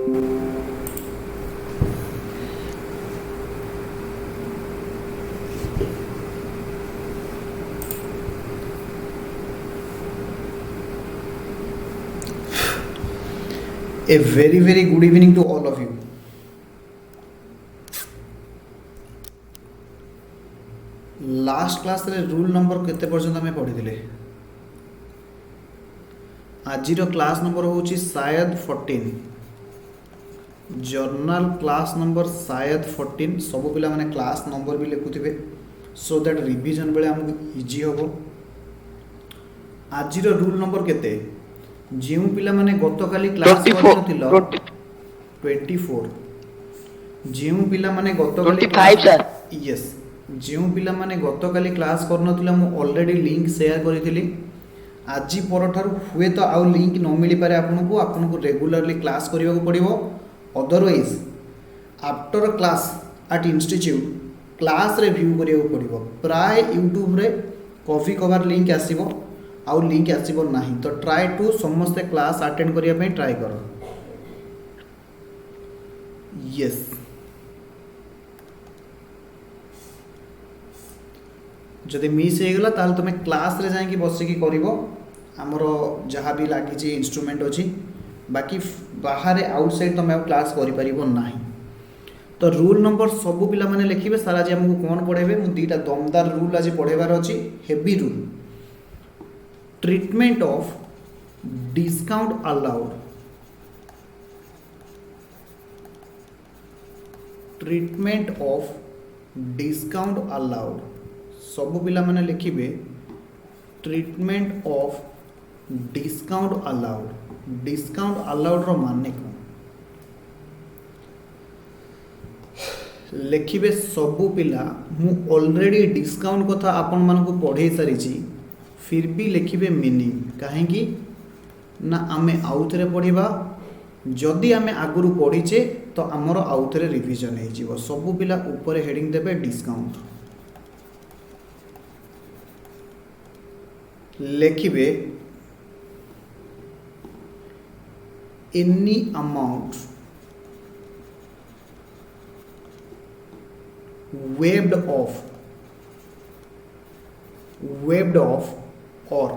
A very good evening to all of you. Last class रे rule number केते पर्यंत आमे पढ़ी आजिर क्लास नंबर होची शायद 14 जर्नल क्लास नंबर शायद 14 सब पिला माने क्लास नंबर भी लिखुथिबे सो दैट रिवीजन बेले हमको इजी होबो। आजिर रूल नंबर केते जेउ पिला माने गतकाली क्लास करथिलो 24 जेउ पिला माने गतकाली 25 सर यस जो पिला माने गतकाली क्लास करनथिला मु ऑलरेडी लिंक शेयर करिथिली आज परठारु हुए तो आउ लिंक न मिली पारे आपनको रेगुलरली क्लास करिया को पड़िबो। Otherwise after class at institute class रे व्यू करिया को पड़िबो। प्राय यूट्यूब रे कॉफी कवर लिंक आसीबो आउ लिंक आसीबो नाही तो ट्राई टू समस्त क्लास अटेंड करिया पे ट्राई करो। यस जदि मिस हो गला ताल तुम क्लास रे जाके बसिकी करिवो हमर जहाँ भी लगी इंस्ट्रूमेंट अच्छी बाकी बाहर आउटसाइड तुम क्लास करिपरिबो नाही। तो रूल नंबर सबू पिला माने लिखिबे सार आज हमको कौन पढ़ेबे मु दीटा दमदार रूल आज पढ़ेबार अच्छी heavy rule. Treatment of discount allowed treatment of discount allowed सब पिला माने लिखिबे ट्रीटमेंट ऑफ डिस्काउंट अलाउड रो माने को लिखिबे सबू पिला मु ऑलरेडी डिस्काउंट कथा आपण मन को पढ़े सारी फिर भी लिखिबे मीनिंग कहीं ना आमे आउथरे पढ़िबा जदि आमे आगुरु पढ़ीचे तो आमर आउथरे रिवीजन हो जिवो। सबू पिला ऊपर हेडिंग देबे डिस्काउंट लिखिबे any amount waived off or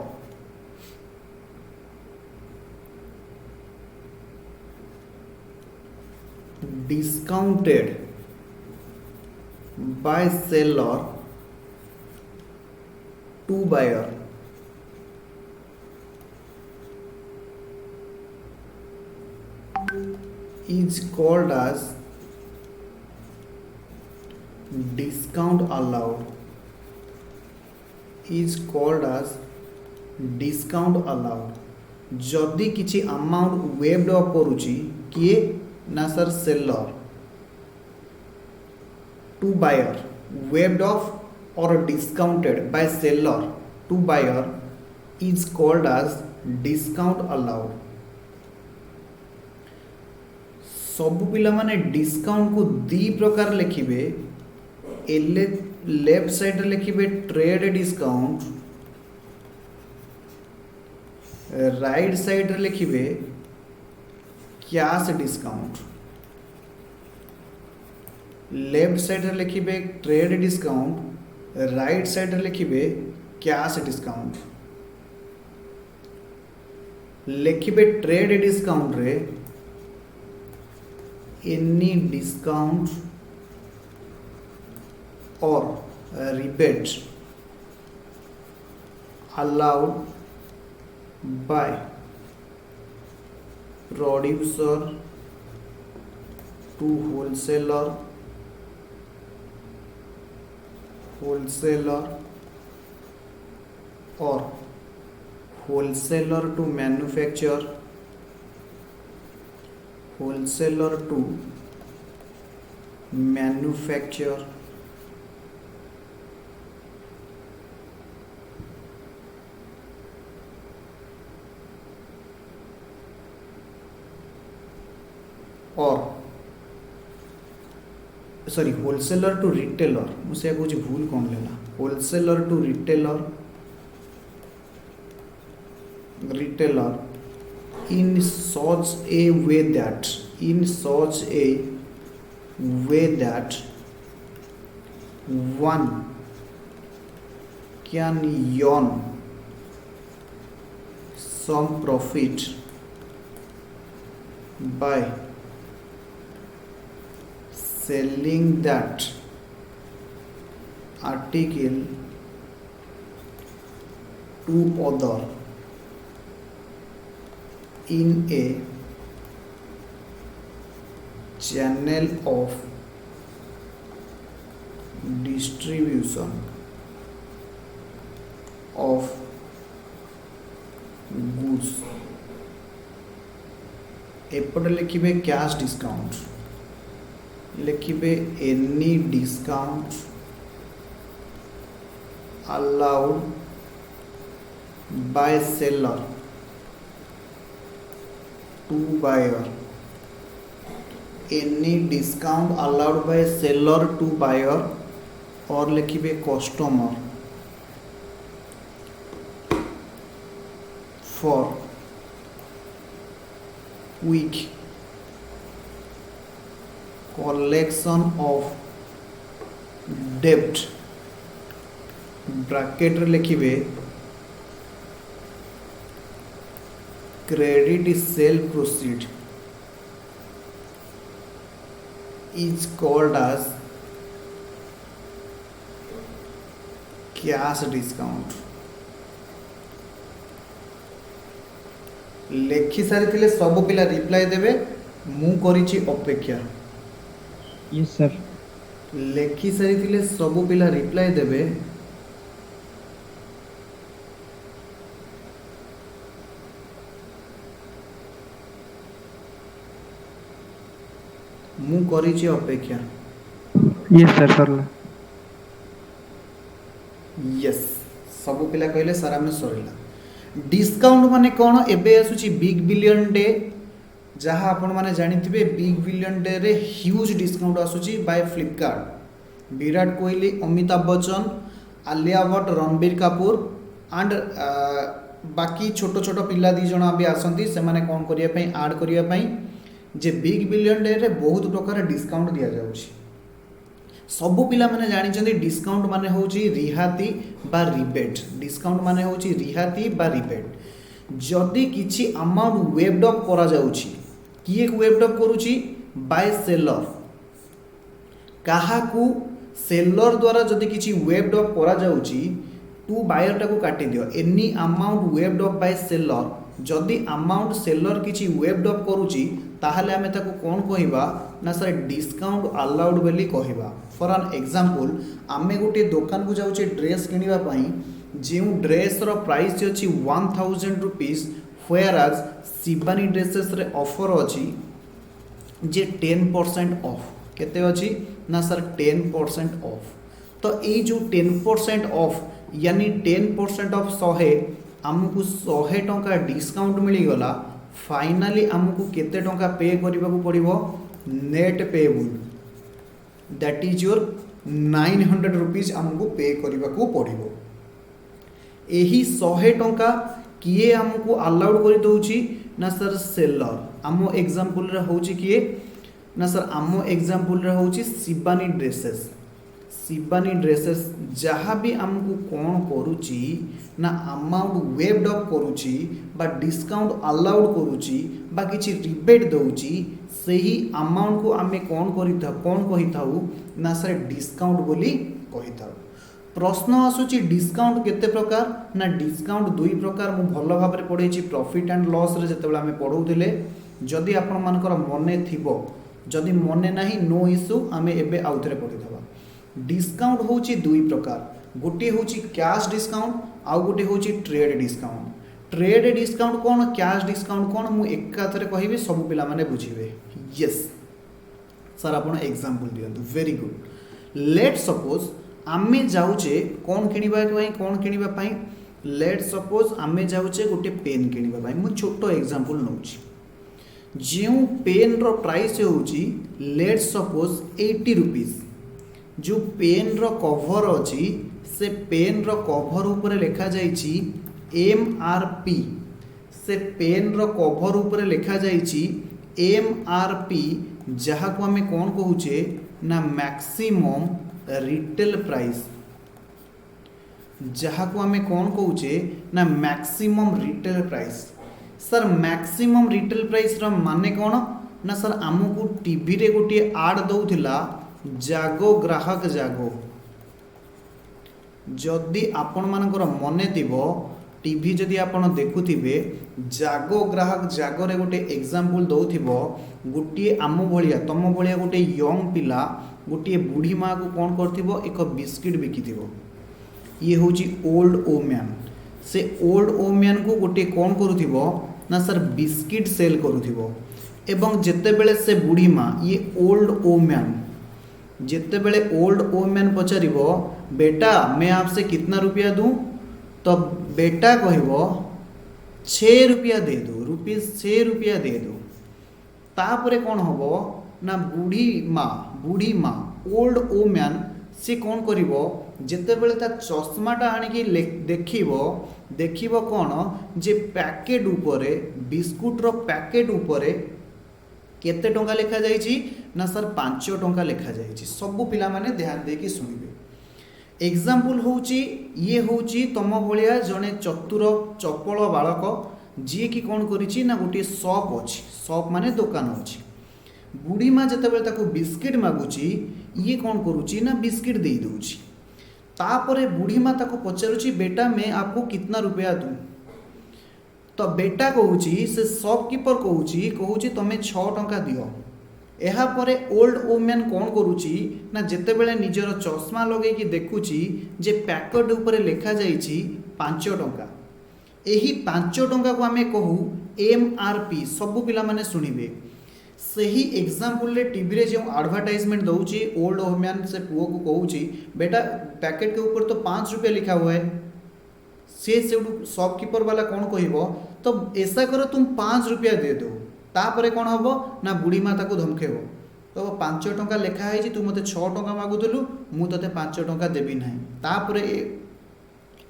discounted by seller to buyer is called as discount allowed जदि किछि अमाउंट वेव्ड ऑफ करूची किए ना sir seller to buyer waived off or discounted by seller to buyer is called as discount allowed. सब पिला माने discount को दी प्रकार लिखिबे लेफ्ट साइड रे लिखिबे ट्रेड डिस्काउंट राइट साइड रे लिखिबे कैश डिस्काउंट। लेफ्ट साइड रे लिखिबे ट्रेड डिस्काउंट राइट साइड रे लिखिबे cash discount. लिखिबे trade discount रे any discount or rebate allowed by producer to wholesaler or wholesaler to manufacturer और sorry wholesaler to retailer मुझे कुछ भूल कौन लेना wholesaler to retailer in such a way that in such a way that one can earn some profit by selling that article to other in a channel of distribution of goods। एपटे लिखिबे cash discount, लिखिबे any discount allowed by seller to buyer, any discount allowed by seller to buyer, or लिखिबे customer for quick collection of debt, bracket रे लिखिबे credit sale proceed is called as cash discount. लेखि सारी सब पिला reply देवे मु करिछि अपेक्षा। Yes sir. लेखि सारी सब पिला रिप्लाई देवे मु करिछि अपेक्षा। यस सर सरला। यस सब पिला कहले सर आमे सरिला। डिस्काउंट माने कोन? एबे आसुची बिग बिलियन डे, जहाँ आपण माने जानिथिबे बिग बिलियन डे रे ह्यूज डिस्काउंट आसुची बाय फ्लिपकार्ट। विराट कोहली, अमिताभ बच्चन, आलिया भट्ट, रणबीर कपूर एंड बाकी छोट छोट पिला दी जण भी आसंती, से माने कोन करिया पई ऐड करिया पई जे बिग बिलियन डे रे बहुत प्रकार डिस्काउंट दिया जाउची। सबु पिला माने जानिचंदी डिस्काउंट माने होची रिहाती बा रिबेट। डिस्काउंट माने होची रिहाती बा रिबेट। जदि किछि अमाउंट वेब्ड अप करा जाउची, किए वेब्ड अप करूची? By seller. काहाकू? सेलर द्वारा जदि किछि वेब्ड अप करा जाउची, टू बायर टाकू काटी दियो। Any amount waived up by seller, जदि अमाउंट सेलर किछि वेब्ड अप करूची ताहले आमे ताकू कोन कहिबा ना सर डिस्काउंट अलाउड बेली कहिबा। फॉर एन एग्जांपल, आमे गोटे दुकान को जाउचे ड्रेस किनिबा पई, जेउ ड्रेस रो प्राइस अछि 1000 rupees, where as Shibani dresses रे ऑफर अछि जे 10% ऑफ। केते अछि ना सर 10% ऑफ। तो ए जो 10% ऑफ यानी 10% ऑफ 100 आमको 100 टंका डिस्काउंट मिली गला। फाइनाली आमको केते टंका पे करबा को पड़िबो? Net payable that is your 900 rupees आमको पे करबा को पड़िबो। एही 100 टंका किए आमको अलाउड कर दउची ना सर सेलर। आमो एग्जांपल रे होची किए ना सर आमो एग्जांपल रे होची शिबानी ड्रेसेस। शिबानी ड्रेसेस जहाँ भी आमको कौन करुची ना अमाउंट वेब्ड अप करुची बा डिस्काउंट अलाउड करुची बा किछि रिबेट दउची, सही अमाउंट को आमे कौन करिथा कौन कहिथाउ ना सर डिस्काउंट बोली कहिथाउ। प्रश्न आसुची डिस्काउंट केते प्रकार? ना डिस्काउंट दुई प्रकार। मु भलो भाबरे पढैछि प्रॉफिट एंड लॉस रे जेतेबेला आमे पढौथिले। जदि आपण मानकर मने थिबो, जदि मने नाही नो इशू, आमे एबे आउथरे पढिथबा। डिस्काउंट होची दुई प्रकार, गोटे होची कैश डिस्काउंट आउ गोटे होची ट्रेड डिस्काउंट। ट्रेड डिस्काउंट कौन, कैश डिस्काउंट कौन, मु एकाथरे कहिबे सब पिला माने बुझिबे। यस सर आपण एग्जांपल दियंतु। Very good. लेट सपोज आमे जाउचे कौन किनिबा पई, कौन किनिबा पई? लेट सपोज आमे जाउचे गोटे पेन किनिबा पई। मु छोटो एग्जांपल नउची। जेउ पेन रो प्राइस होची लेट सपोज 80 रुपीस। जो पेन रो कवर अछि से पेन रो कवर ऊपर लिखा जाइछि MRP। से पेन रो कवर ऊपर लिखा जाइछि MRP जहाँ को आम कौन कहूचे ना मैक्सिमम रिटेल प्राइस, जहाँ को आम कौन कहूचे ना maximum retail price. Sir maximum retail price रा माने कौन ना सर आमको टीवी रे गोटे आड दौला जागो ग्राहक जागो। जदि आपण मानकर मने थिबो टीवी जदि आपण देखुथिबे जागो ग्राहक जागरे गोटे एग्जांपल दौथिबो गोटे आम भलिया तम भलिया गोटे यंग पिला गोटे बुढ़ी माँ को कौन करथिबो एक बिस्किट बिकिथिबो। ये होची ओल्ड ओम्यान। से ओल्ड ओम्यान को गोटे कौन करुथिबो ना सर बिस्किट सेल करुथिबो एवं जेतेबेले से बुढ़ी माँ ये ओल्ड ओम्यान जेतेबेले ओल्ड ओम्यान पचारिबो बेटा मैं आपसे कितना रुपया दूं तो बेटा कहबो 6 रुपया दे दो, रुपीज 6 रुपया दे दो। तापरे कौन हबो ना बुढ़ी माँ ओल्ड ओम्यान से कौन करिवो जेतेबेले ता चश्माटा आनिकी देखिबो कौन जे पैकेट उपरे बिस्कुट रो पैकेट उपरे केते टंका लिखा जाइछि ना सर 5 टंका लिखा जाइछि। सबु पिला माने ध्यान देकी सुनिबे। एग्जांपल होउछि ये होउछि तम भलिया जने चतुर चपल बालक जी की कौन करिछि ना गोटे शॉप अछि, शॉप माने दुकान अछि। बुढ़ी माँ जेतेबेले ताको बिस्किट मागुछि ये कौन करुछि ना बिस्किट दे दउछि। तापरे बुढ़ी माँ ताको पचारुछि बेटा मैं आपको कितना रुपया दूं तो बेटा कहूची से शॉपकीपर कहूची तमें 6 टंका दियो। एहा परे ओल्ड ओम्यान कौन करुची ना जेतेबेले निजर चश्मा लगे कि देखुची जे पैकेट ऊपर लिखा जाइछि 5 टंका। एही 5 टंका को आमे कहू MRP। सबु पिला माने सुनिबे। सही एग्जांपल रे टीवी रे जो एडवर्टाइजमेंट दउची ओल्ड ओम्यान से पुओ को कहूची बेटा पैकेट के ऊपर तो 5 रुपया लिखा हुआ है। से शॉपकीपर वाला कौन कहबो तो ऐसा करो तुम 5 रुपया दे दो। तापरे कौन हबो ना बुढ़ी माँ ताको धमकेबो तो 5 टंका लिखा है तू मते 6 टंका मागुदलु मु तते 5 टंका देबी नहीं। तापरे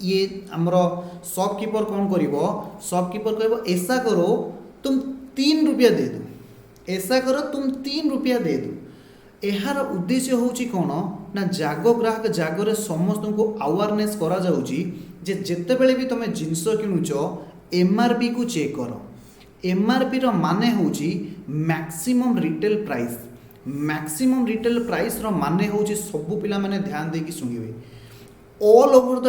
ये हमरो शॉपकीपर कौन करिवो शॉपकीपर कहबो ऐसा करो तुम 3 रुपया दे दो, ऐसा करो तुम 3 रुपया दे दो। एहार उद्देश्य होची कौन ना जागो ग्राहक जागरे समस्त को अवेयरनेस करा जाउची जे जेतेबेले भी तुम जिनस किणुच MRP को चेक करो। MRP रो माने होची maximum retail price. Maximum retail price रो माने होची सबु पिला माने ध्यान देकी सुनिबे। ऑल ओवर द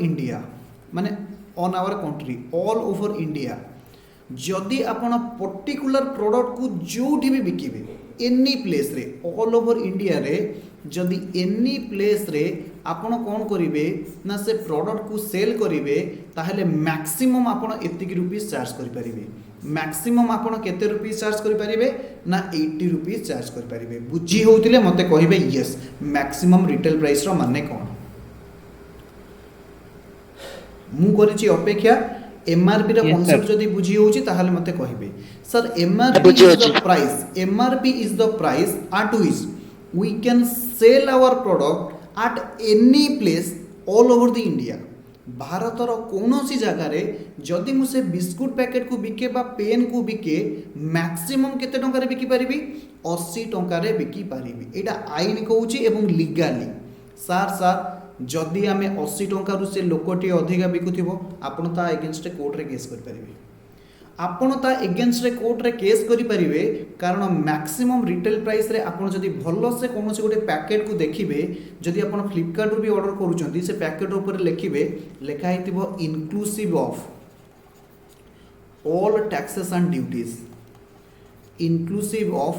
इंडिया माने on our country all over India जदि आपण पर्टिकुलर प्रोडक्ट को जोठी भी बिकिबे एनी प्लेस रे ऑल ओवर इंडिया रे जदि एनी प्लेस रे आपण कौन करिवे ना से प्रोडक्ट को सेल करिवे ताहले मैक्सिमम आपण एतिकी रुपीस चार्ज करि परिबे। मैक्सिमम आपण केते रुपीस चार्ज करि परिबे ना 80 रुपीस चार्ज करि परिबे। बुझी होउतिले मते कहिबे यस मैक्सिमम रिटेल प्राइस रो माने कोन। मु करिछि अपेक्षा MRP रो कांसेप्ट जदि बुझी होउछि ताहले मते कहिबे। Sir MRP is the price at which we can sell our product at any place all over the India। भारतर कौनसी जगह रे जदि मु से बिस्कुट पैकेट को बिके बा पेन को बिके मैक्सिमम केते टंका रे बिकी परिबी 80 टंका रे बिकी परिबी। एटा आईन कहूची एवं लीगाली। सार जदि आमे 80 टंका रु से लोकटी अधिका बिकुथिबो आपण ता अगेंस्ट कोर्ट रे केस कर परिबे। आपण ता एगेंस्ट रे कोर्ट रे केस करि परिबे कारण मैक्सिमम रिटेल प्राइस रे आपण जदि भलो से कोनोसी गोटे पैकेट को देखिबे जदि आपण फ्लिपकार्ट रू भी ऑर्डर करूचंती से पैकेट ऊपर लिखिबे लेखा हितिबो inclusive of all taxes and duties. Inclusive of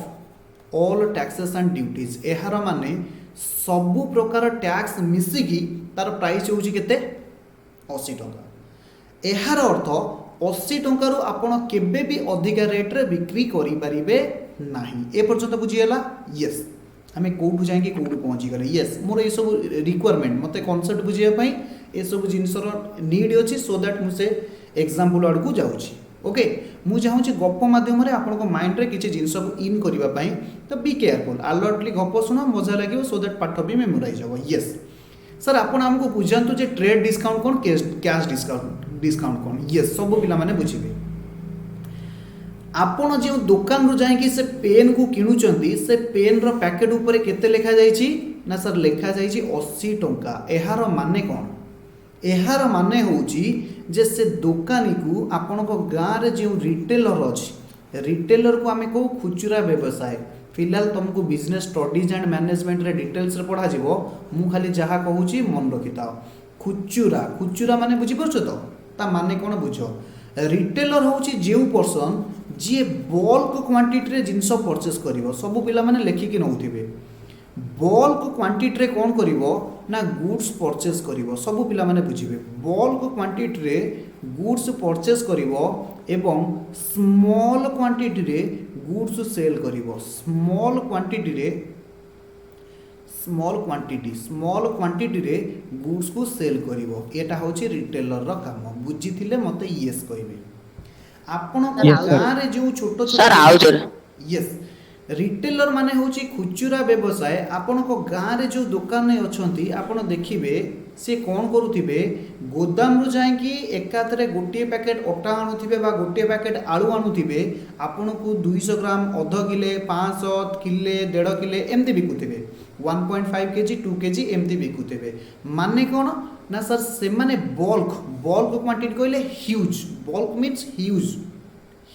all taxes and duties एहार माने सबु प्रकार टैक्स मिसिकी तार प्राइस होउची केते 80 टंका। एहार अर्थ 80 टंकार आपण केबे भी अधिका रेट रे बिक्री करि परिबे नाही। ए पर्यंत बुझियला यस आमे कोठु जाई कि कोठु पहुंची गले यस मोर ए सब रिक्वायरमेंट मते कांसेप्ट बुझिया पई ए सब जिंसर नीड अछि सो दैट मु से एग्जांपल आड़ को जाउची। ओके मु चाहूँ गप माध्यम आपण माइंड रे किछि जिंस को इन करिवा पई तो बी केयरफुल अलर्टली गप सुनो मजा लागियो सो दैट पाठ भी मेमोराइज जाव। यस सर आपण हमको बुझांतु जे ट्रेड डिस्काउंट कोन कैश डिस्काउंट कौन। यस सब पिला माने बुझिबे। आपण जो दुकान रु जाइए से पेन को किणुचंती से पेन रो पैकेट ऊपर केते लिखा जाइछि ना सर लिखा जाइछि 80 टंका। एहार माने कोन? एहार माने होउछि जे से दुकानी को आपण को गाँव रे जो रिटेलर अछि रिटेलर को आमे को खुचुरा व्यवसाय फिलहाल तुमको बिजनेस स्टडीज एंड मैनेजमेंट रे डिटेल्स रे पढ़ा जीवो मु खाली जहा कहूची मन रखिताओ। खुचुरा खुचुरा माने बुझी परछो तो ता माने कोन बुझो। रिटेलर होउची जेउ पर्सन जे बल्क क्वांटिटी रे जिंस परचेस करिवो सब पिला माने लेखिकी नउथिबे बल्क क्वांटिटी रे कोन करिवो ना गुड्स परचेस करिवो सब पिला माने बुझिबे बल्क क्वांटिटी रे गुड्स परचेस करिवो एवं स्मॉल क्वांटिटी रे गुड्स सेल करिवो स्मॉल क्वांटिटी रे गुड्स को सेल करिवो एटा होची रिटेलर रो काम बुझिथिले मते यस कहबे। आपण Yes, sir. गाँ रे जो छोटो सर आओ जरा यस रिटेलर माने होची खुचुरा व्यवसाय आपण को गाँ रे जो दुकान अछंती आपण देखिबे से कोन करूथिबे गोदाम रु जाई कि एकाथरे गोटे पैकेट अटा आनुथिबे बा गोटे पैकेट आलू आनुथिबे आपण को 200 ग्राम आधा किले 500 किले 1.5 किले एमती बिकुथिबे 1.5 केजी 2 केजी एमती बिकुथिबे माने कोन ना सर से माने बल्क क्वांटिटी कहले huge bulk means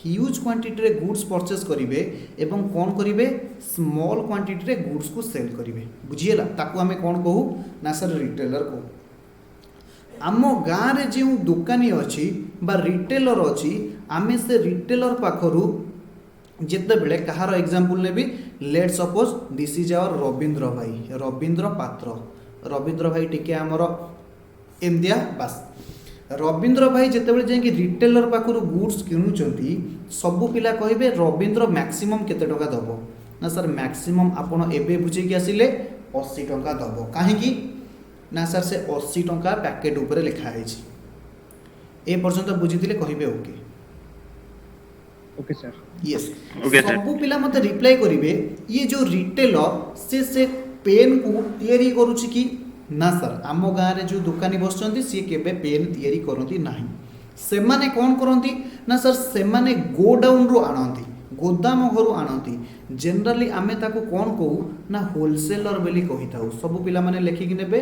huge quantity रे गुड्स परचेस करिवे एवं कोन करिवे स्मॉल क्वांटिटी रे गुड्स को सेल करिवे बुझिएला ताकू हमें कोन कहू ना सर रिटेलर को। आम गाँ रे जो दुकानी अछि बा रिटेलर अछि आमे से रिटेलर पाखरु जिते बेले कहार एग्जांपल नेबी let suppose this is our Ravindra Patra Ravindra भाई टिके हमर एमदिया बास रविंद्र भाई जितेबाला जाइए रिटेलर पाखर गुड्स किणुचंती सबु पिला कहिबे रविंद्र मैक्सिमम केते टका दबो ना सर मैक्सिमम आपण एबे बुझे कि आसिले 80 टका दबो काहेकि ना सर से 80 टका पैकेट ऊपर लिखा है ए पर्यंत बुझीथिले कहिबे okay okay sir yes Okay, sir. सबु पिला मते रिप्लाई करिवे ये जो रिटेलर से पेन को तैयारी करूची कि ना सर आम गाँव रे जो दुकानी बसचंती सी केबे पेन तैयारी करती नाही से माने कोन करती ना सर से माने गोडाउन रो आनती गोदाम घर आनती जनरली आमे ताको कोन कहू ना होलसेलर बेली कहिताऊ सब पिला माने लेखिक नेबे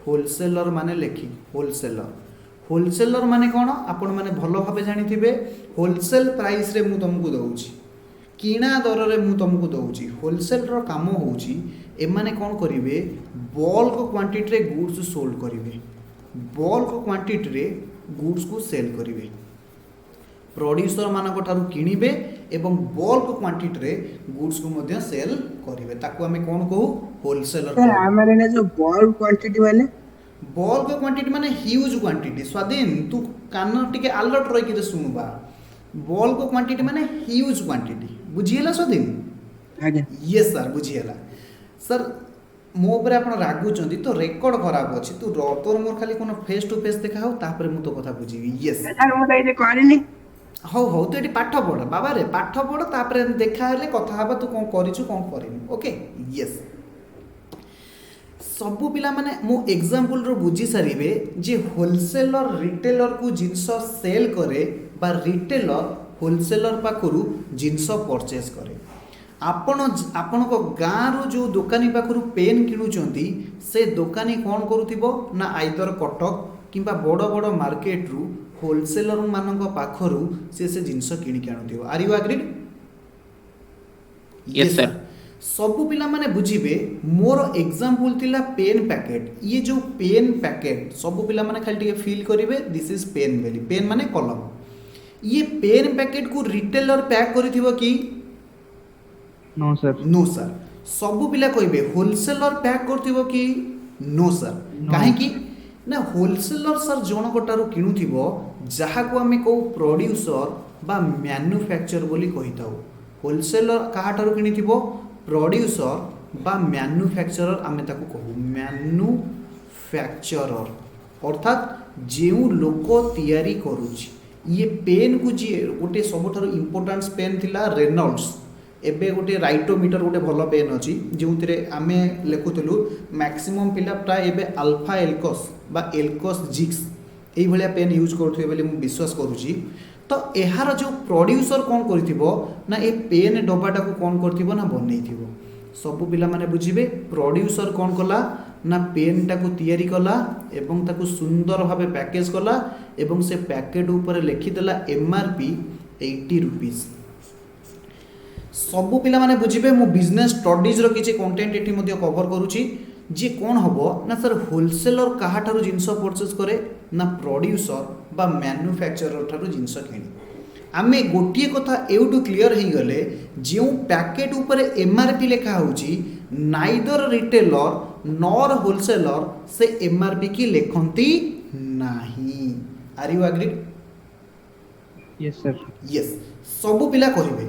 होलसेलर माने लेखि होलसेलर माने कोन आपण माने भलो भाबे जानिथिबे होलसेल प्राइस रे मु तुमको दउची किणा दर रे मु तुमको दउची होलसेल रो काम होउची एमाने कोन करिवे बल्क क्वांटिटी रे गुड्स सोल्ड करिवे बल्क क्वांटिटी रे गुड्स को सेल करिवे प्रोड्यूसर मानक ठारू किनिबे एवं बल्क क्वांटिटी रे गुड्स को मध्य सेल करिवे ताकू हमें कोन कहू होलसेलर सर हमारे ना जो बल्क क्वांटिटी वाले बल्क क्वांटिटी माने ह्यूज क्वांटिटी स्वाधीन तू कान टिके अलर्ट रही के सुनबा बल्क क्वांटिटी माने ह्यूज क्वांटिटी बुझिएला स्वाधीन आगे यस सर बुझिएला सर मो ऊपर आपण रागुचंती तो रेकॉर्ड खराब अछि तू तोर मोर खाली कोन फेस टू फेस देखा हो तापर मु तो कथा बुझिबी यस सर मु तो ये करनी हो तू एटी पाठ पढ़ बाबा रे पाठ पढ़ तापर देखा हेले कथा हबा तू कोन करिछु कोन करिनु ओके यस सबु पिला माने मो एग्जांपल रो बुझी सारिबे जे होलसेलर रिटेलर को जिंस सेल करे बा रिटेलर होलसेलर पाखरु जिंस परचेस करे आपण को गाँ रो जो दुकानी पाखरु पेन किणुचंती से दुकानी कोन करूथिबो ना आइदर कटक किंबा बड़ बड़ मार्केट रु होलसेलर मानक पाखरु से जिंस किणी के आनुथिबो are you agreed Yes, sir. सबु पिला माने बुझिबे मोर एग्जांपल थिला पेन पैकेट ये जो पेन पैकेट सबु पिला माने खाली टिके फील करिवे दिस इज पेन बेली पेन माने कलम ये पेन पैकेट को रिटेलर पैक करिथिबो कि नो सर नो सर सबु पिला कहबे होलसेलर पैक करथिबो कि नो सर No. काहे कि ना होलसेलर सर जण कोटारू किणुथिबो जहा को हमें को प्रोड्यूसर बा मैन्युफैक्चर बोली कहिताऊ होलसेलर काहाठारू किणिथिबो प्रोड्यूसर बा मैन्युफैक्चरर आमे ताको कहू मैन्युफैक्चरर अर्थात जेउ लोक तैयारी करूची ये पेन को जी गोटे सबुठारू इंपोर्टेंट पेन थिला रेनॉल्ड्स एबे गोटे राइटोमीटर गोटे भल पेन अच्छी जो आम लिखुलु मैक्सिमम पिला प्राय एबे अल्फा एल्कोस बा एल्कोस जिक्स यही भाया पेन यूज करुवे बोली विश्वास करुच्ची तो एहार जो प्रोड्यूसर कौन करथिबो ना ए पेन डब्बाटा को कौन करथिबो ना बनैथिबो सब पिला माने बुझिबे प्रोड्यूसर कौन कला ना पेन टाकू तैयारी कला एवं ताकू सुंदर भावे पैकेज कला एवं से पैकेट ऊपर लिखिदेला एमआरपी 80 रुपीस सबू पिला माने बुझिबे मु बिजनेस स्टडीज रो किछि कंटेंट एठी मध्ये कवर करूची जे कोन हबो ना सर होलसेलर काहा ठारू जिंस परचेज करे ना प्रोड्यूसर बा मैन्युफैक्चरर ठारू जिंस किनी आमे गोटिए कथा एउटू क्लियर हो गले जो पैकेट ऊपर एमआरपी लिखा होची नाइदर रिटेलर नॉर होलसेलर से एमआरपी की लिखंती नाही are you agree yes sir yes सब पिला कहिबे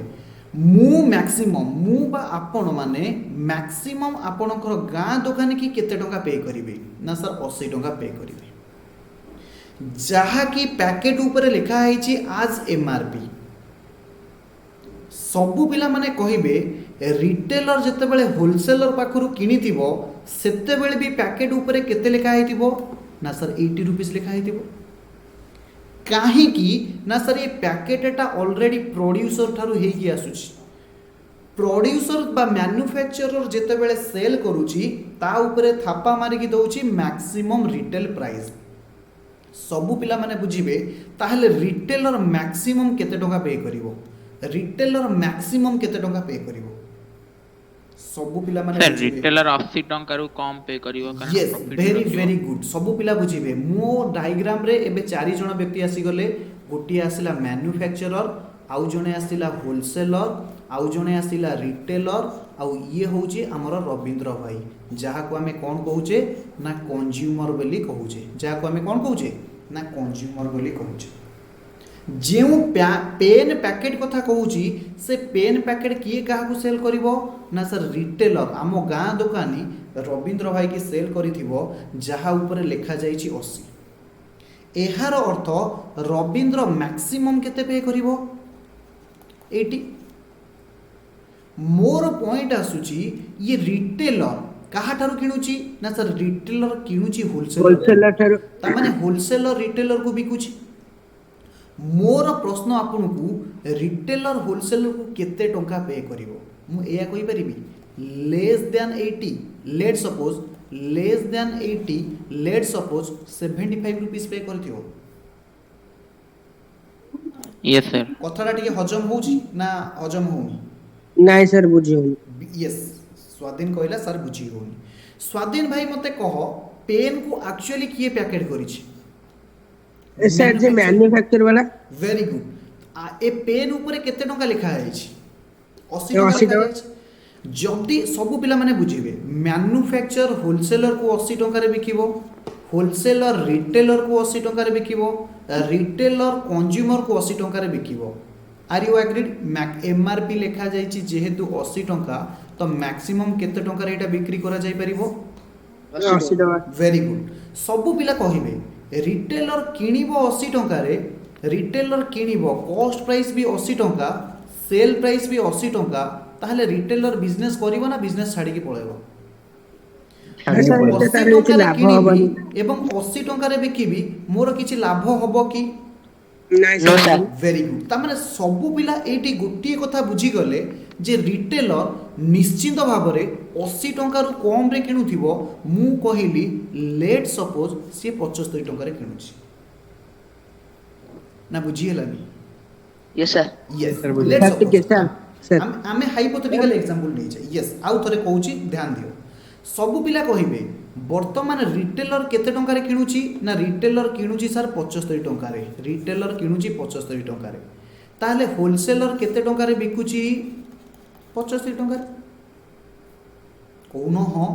मु मैक्सिमम मु बा आपण माने मैक्सिमम आपणकर गाँ दुकान की केते टंका पे करिवे ना सर 80 टंका पे करिवे जहा कि पैकेट ऊपर लिखा है आज एमआरपी सबू पिला माने कहिबे रिटेलर जेतेबेले होलसेलर पाखरु किनिथिबो सेतेबेले भी पैकेट ऊपर केते लिखा हैथिबो ना सर 80 रुपीस लिखा हैथिबो काहे कि ना सर ये पैकेटटा ऑलरेडी प्रोड्यूसर ठारु हेकी आसुची प्रोड्यूसर बा मैन्युफैक्चरर जेतेबेले सेल करूची ता ऊपर थापा मारिकी दउची मैक्सिमम रिटेल प्राइस सबू पिला माने बुझिबे ताहले रिटेलर मैक्सिमम केते टंका पे करिवो रिटेलर मैक्सिमम केते टंका पे करिवो सबू पिला माने सर रिटेलर 80 टंका रु कम पे करिवो कारण यस वेरी वेरी गुड सबू पिला बुझिबे मो डायग्राम रे एबे चारि जण व्यक्ति आसी गले गोटी आसिला मैन्युफैक्चरर आउ जणे आसिला होलसेलर आउ जणे आसिला रिटेलर आउ ये होउची हमर रविंद्र भाई जहा को हमें कोन कहूचे ना कंज्यूमर बोली कहूचे जहा को हमें कोन कहूचे ना कंज्यूमर बोली कहूचे जेउ पेन पैकेट कथा कहूची से पेन पैकेट किए काहा को सेल करिवो ना सर रिटेलर आम गाँ दुकानी रविंद्र भाई की सेल करिथिबो जहा ऊपर लिखा जाइछि 80 एहार अर्थ रविंद्र मैक्सिमम केते पे करिवो 80 मोर पॉइंट आसुची ये रिटेलर काहा ठारू किणुची ना सर रिटेलर किणुची होलसेलर ठारू ता माने होलसेलर रिटेलर को बिकुची मोर प्रश्न आपनकू रिटेलर होलसेलर को केते टंका पे करिवो मु एया कहि परिबी less than 80 let suppose less than 80 let suppose 75 rupees pay करथियो यस सर कथाटा टिके हजम होउची ना हजम होउनी नाइ सर बुझियोनी यस स्वाधीन कहला सर बुझी होनी स्वाधीन भाई मते कह पेन को एक्चुअली किए पैकेट करिछि सर जे मैन्युफैक्चर वाला वेरी गुड ए पेन ऊपर केते टंका लिखा है 80 80 टंका जदी सब पिला माने बुझिबे मैन्युफैक्चर होलसेलर को 80 टंका रे बिकिबो होलसेलर रिटेलर को 80 टंका रे बिकिबो रिटेलर कंज्यूमर को 80 टंका रे बिकिबो आर यू एग्रीड एमआरपी लिखा जाइछि जेहेतु 80 टंका तो मैक्सिमम केते टंका रे एटा बिक्री करा जाई परिबो 80 टका वेरी गुड सब पिला कहिबे रिटेलर किनिबो 80 टंका रे रिटेलर किनिबो कॉस्ट प्राइस भी 80 टंका सेल प्राइस भी 80 टंका ताहले रिटेलर बिजनेस करिवो ना बिजनेस छाडी के पळेबो सर एते तार किछि लाभ हबनी एवं 80 टंका रे बिकिबी मोर किछि लाभ हबो कि नाइ सर वेरी गुड ता माने सबु पिला एटी गुटिए कथा बुझी गले जे रिटेलर निश्चित भाव रे 80 टंका रु कम रे किणुथिबो मु कहिली लेट सपोज से 75 टंका रे किणुछि ना बुझी हलानी yes sir yes sir, let's ठीक है सर सर आमे हाइपोथेटिकल एग्जांपल नै छै यस आउ थरे कहूची ध्यान दियो सबु पिला कहिबे वर्तमान रिटेलर केते टंका रे किणुची ना रिटेलर किणुची सर 75 टंका रे रिटेलर किणुची 75 टंका रे ताले होलसेलर केते टंका रे बिकुची 75 टंका रे कोनो हो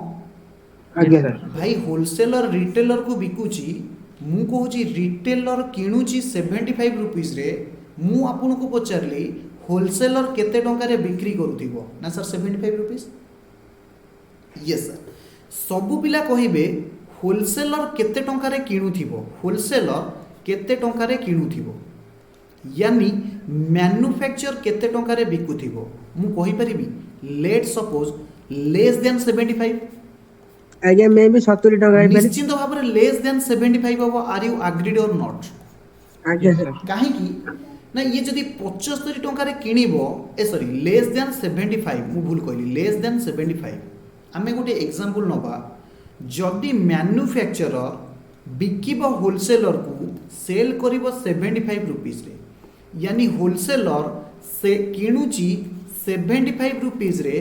आगे सर भाई होलसेलर रिटेलर को बिकुची मु कहूची रिटेलर किणुची 75 रुपीस रे मु आपन को पचारली होलसेलर केते टंका रे बिक्री करूथिबो ना सर 75 रुपीस यस सर सबु पिला कहिबे होलसेलर केते टंका रे किणुथिबो होलसेलर केते टंका रे किणुथिबो यानी मैन्युफैक्चर केते टंका रे बिकुथिबो मु कहि परिबी लेट सपोज लेस देन 75 आगे मैं भी 70 टका है निश्चित भाव रे लेस देन 75 हबो आर यू एग्रीड और नॉट आगे सर काहे कि ना ये जदि 75 टंका रे किनिबो ए सॉरी लेस देन 75 मु भूल कहली लेस देन 75 आमे गोटे एग्जांपल नबा जदि मैन्युफैक्चरर बिकिबो होलसेलर को सेल करिबो 75 रुपीस रे यानी होलसेलर से किणुची 75 रुपीस रे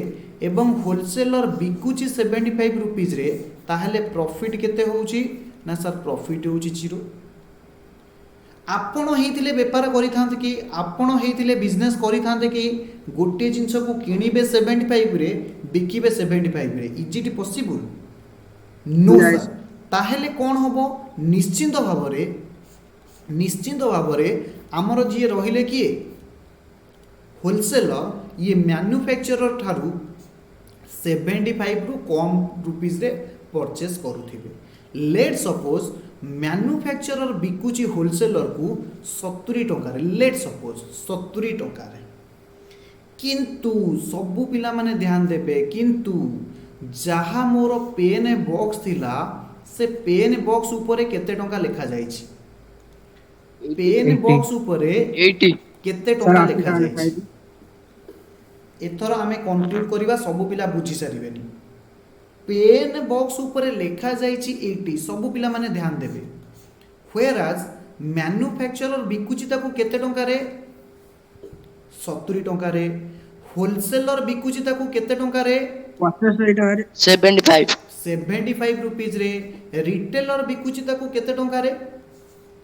एवं होलसेलर बिकुची 75 रुपीस रे ताहले प्रॉफिट केते होउची ना सर प्रॉफिट होउची 0 आपण हेतिले व्यापार करिथांते कि आपण हेतिले बिजनेस करिथांते कि गोटे जिंस को किनिबे 75 रे बिकिबे 75 रे is it possible no sir ताहले कोन होबो निश्चिंत भावरे आमर जी रहिले किए होलसेलर ये मैन्युफैक्चरर ठारू 75 रु कम रुपीस रे परचेस करूथिबे लेट सपोज मैन्युफैक्चरर बिकुची होलसेलर को 70 टंका रे लेट सपोज 70 टंका रे किंतु सबु पिला माने ध्यान देबे किंतु जहा मोर पेन बॉक्स थिला से पेन बॉक्स ऊपर केते टंका लिखा जाइछि पेन 80 बॉक्स ऊपर 80 केते टंका लिखा जाइछि एथर आमे कंक्लूड करिबा सबु पिला बुझी सारिबेनी पेन बॉक्स ऊपर लिखा जाइछि 80 सबु पिला माने ध्यान देबे व्हेयरएज मैन्युफैक्चरर बिकुची ताको केते टंका रे 70 टंका रे होलसेलर बिकुची ताको केते टंका रे 75 टका रे 75 75 रुपीस रे रिटेलर बिकुची ताको केते टंका रे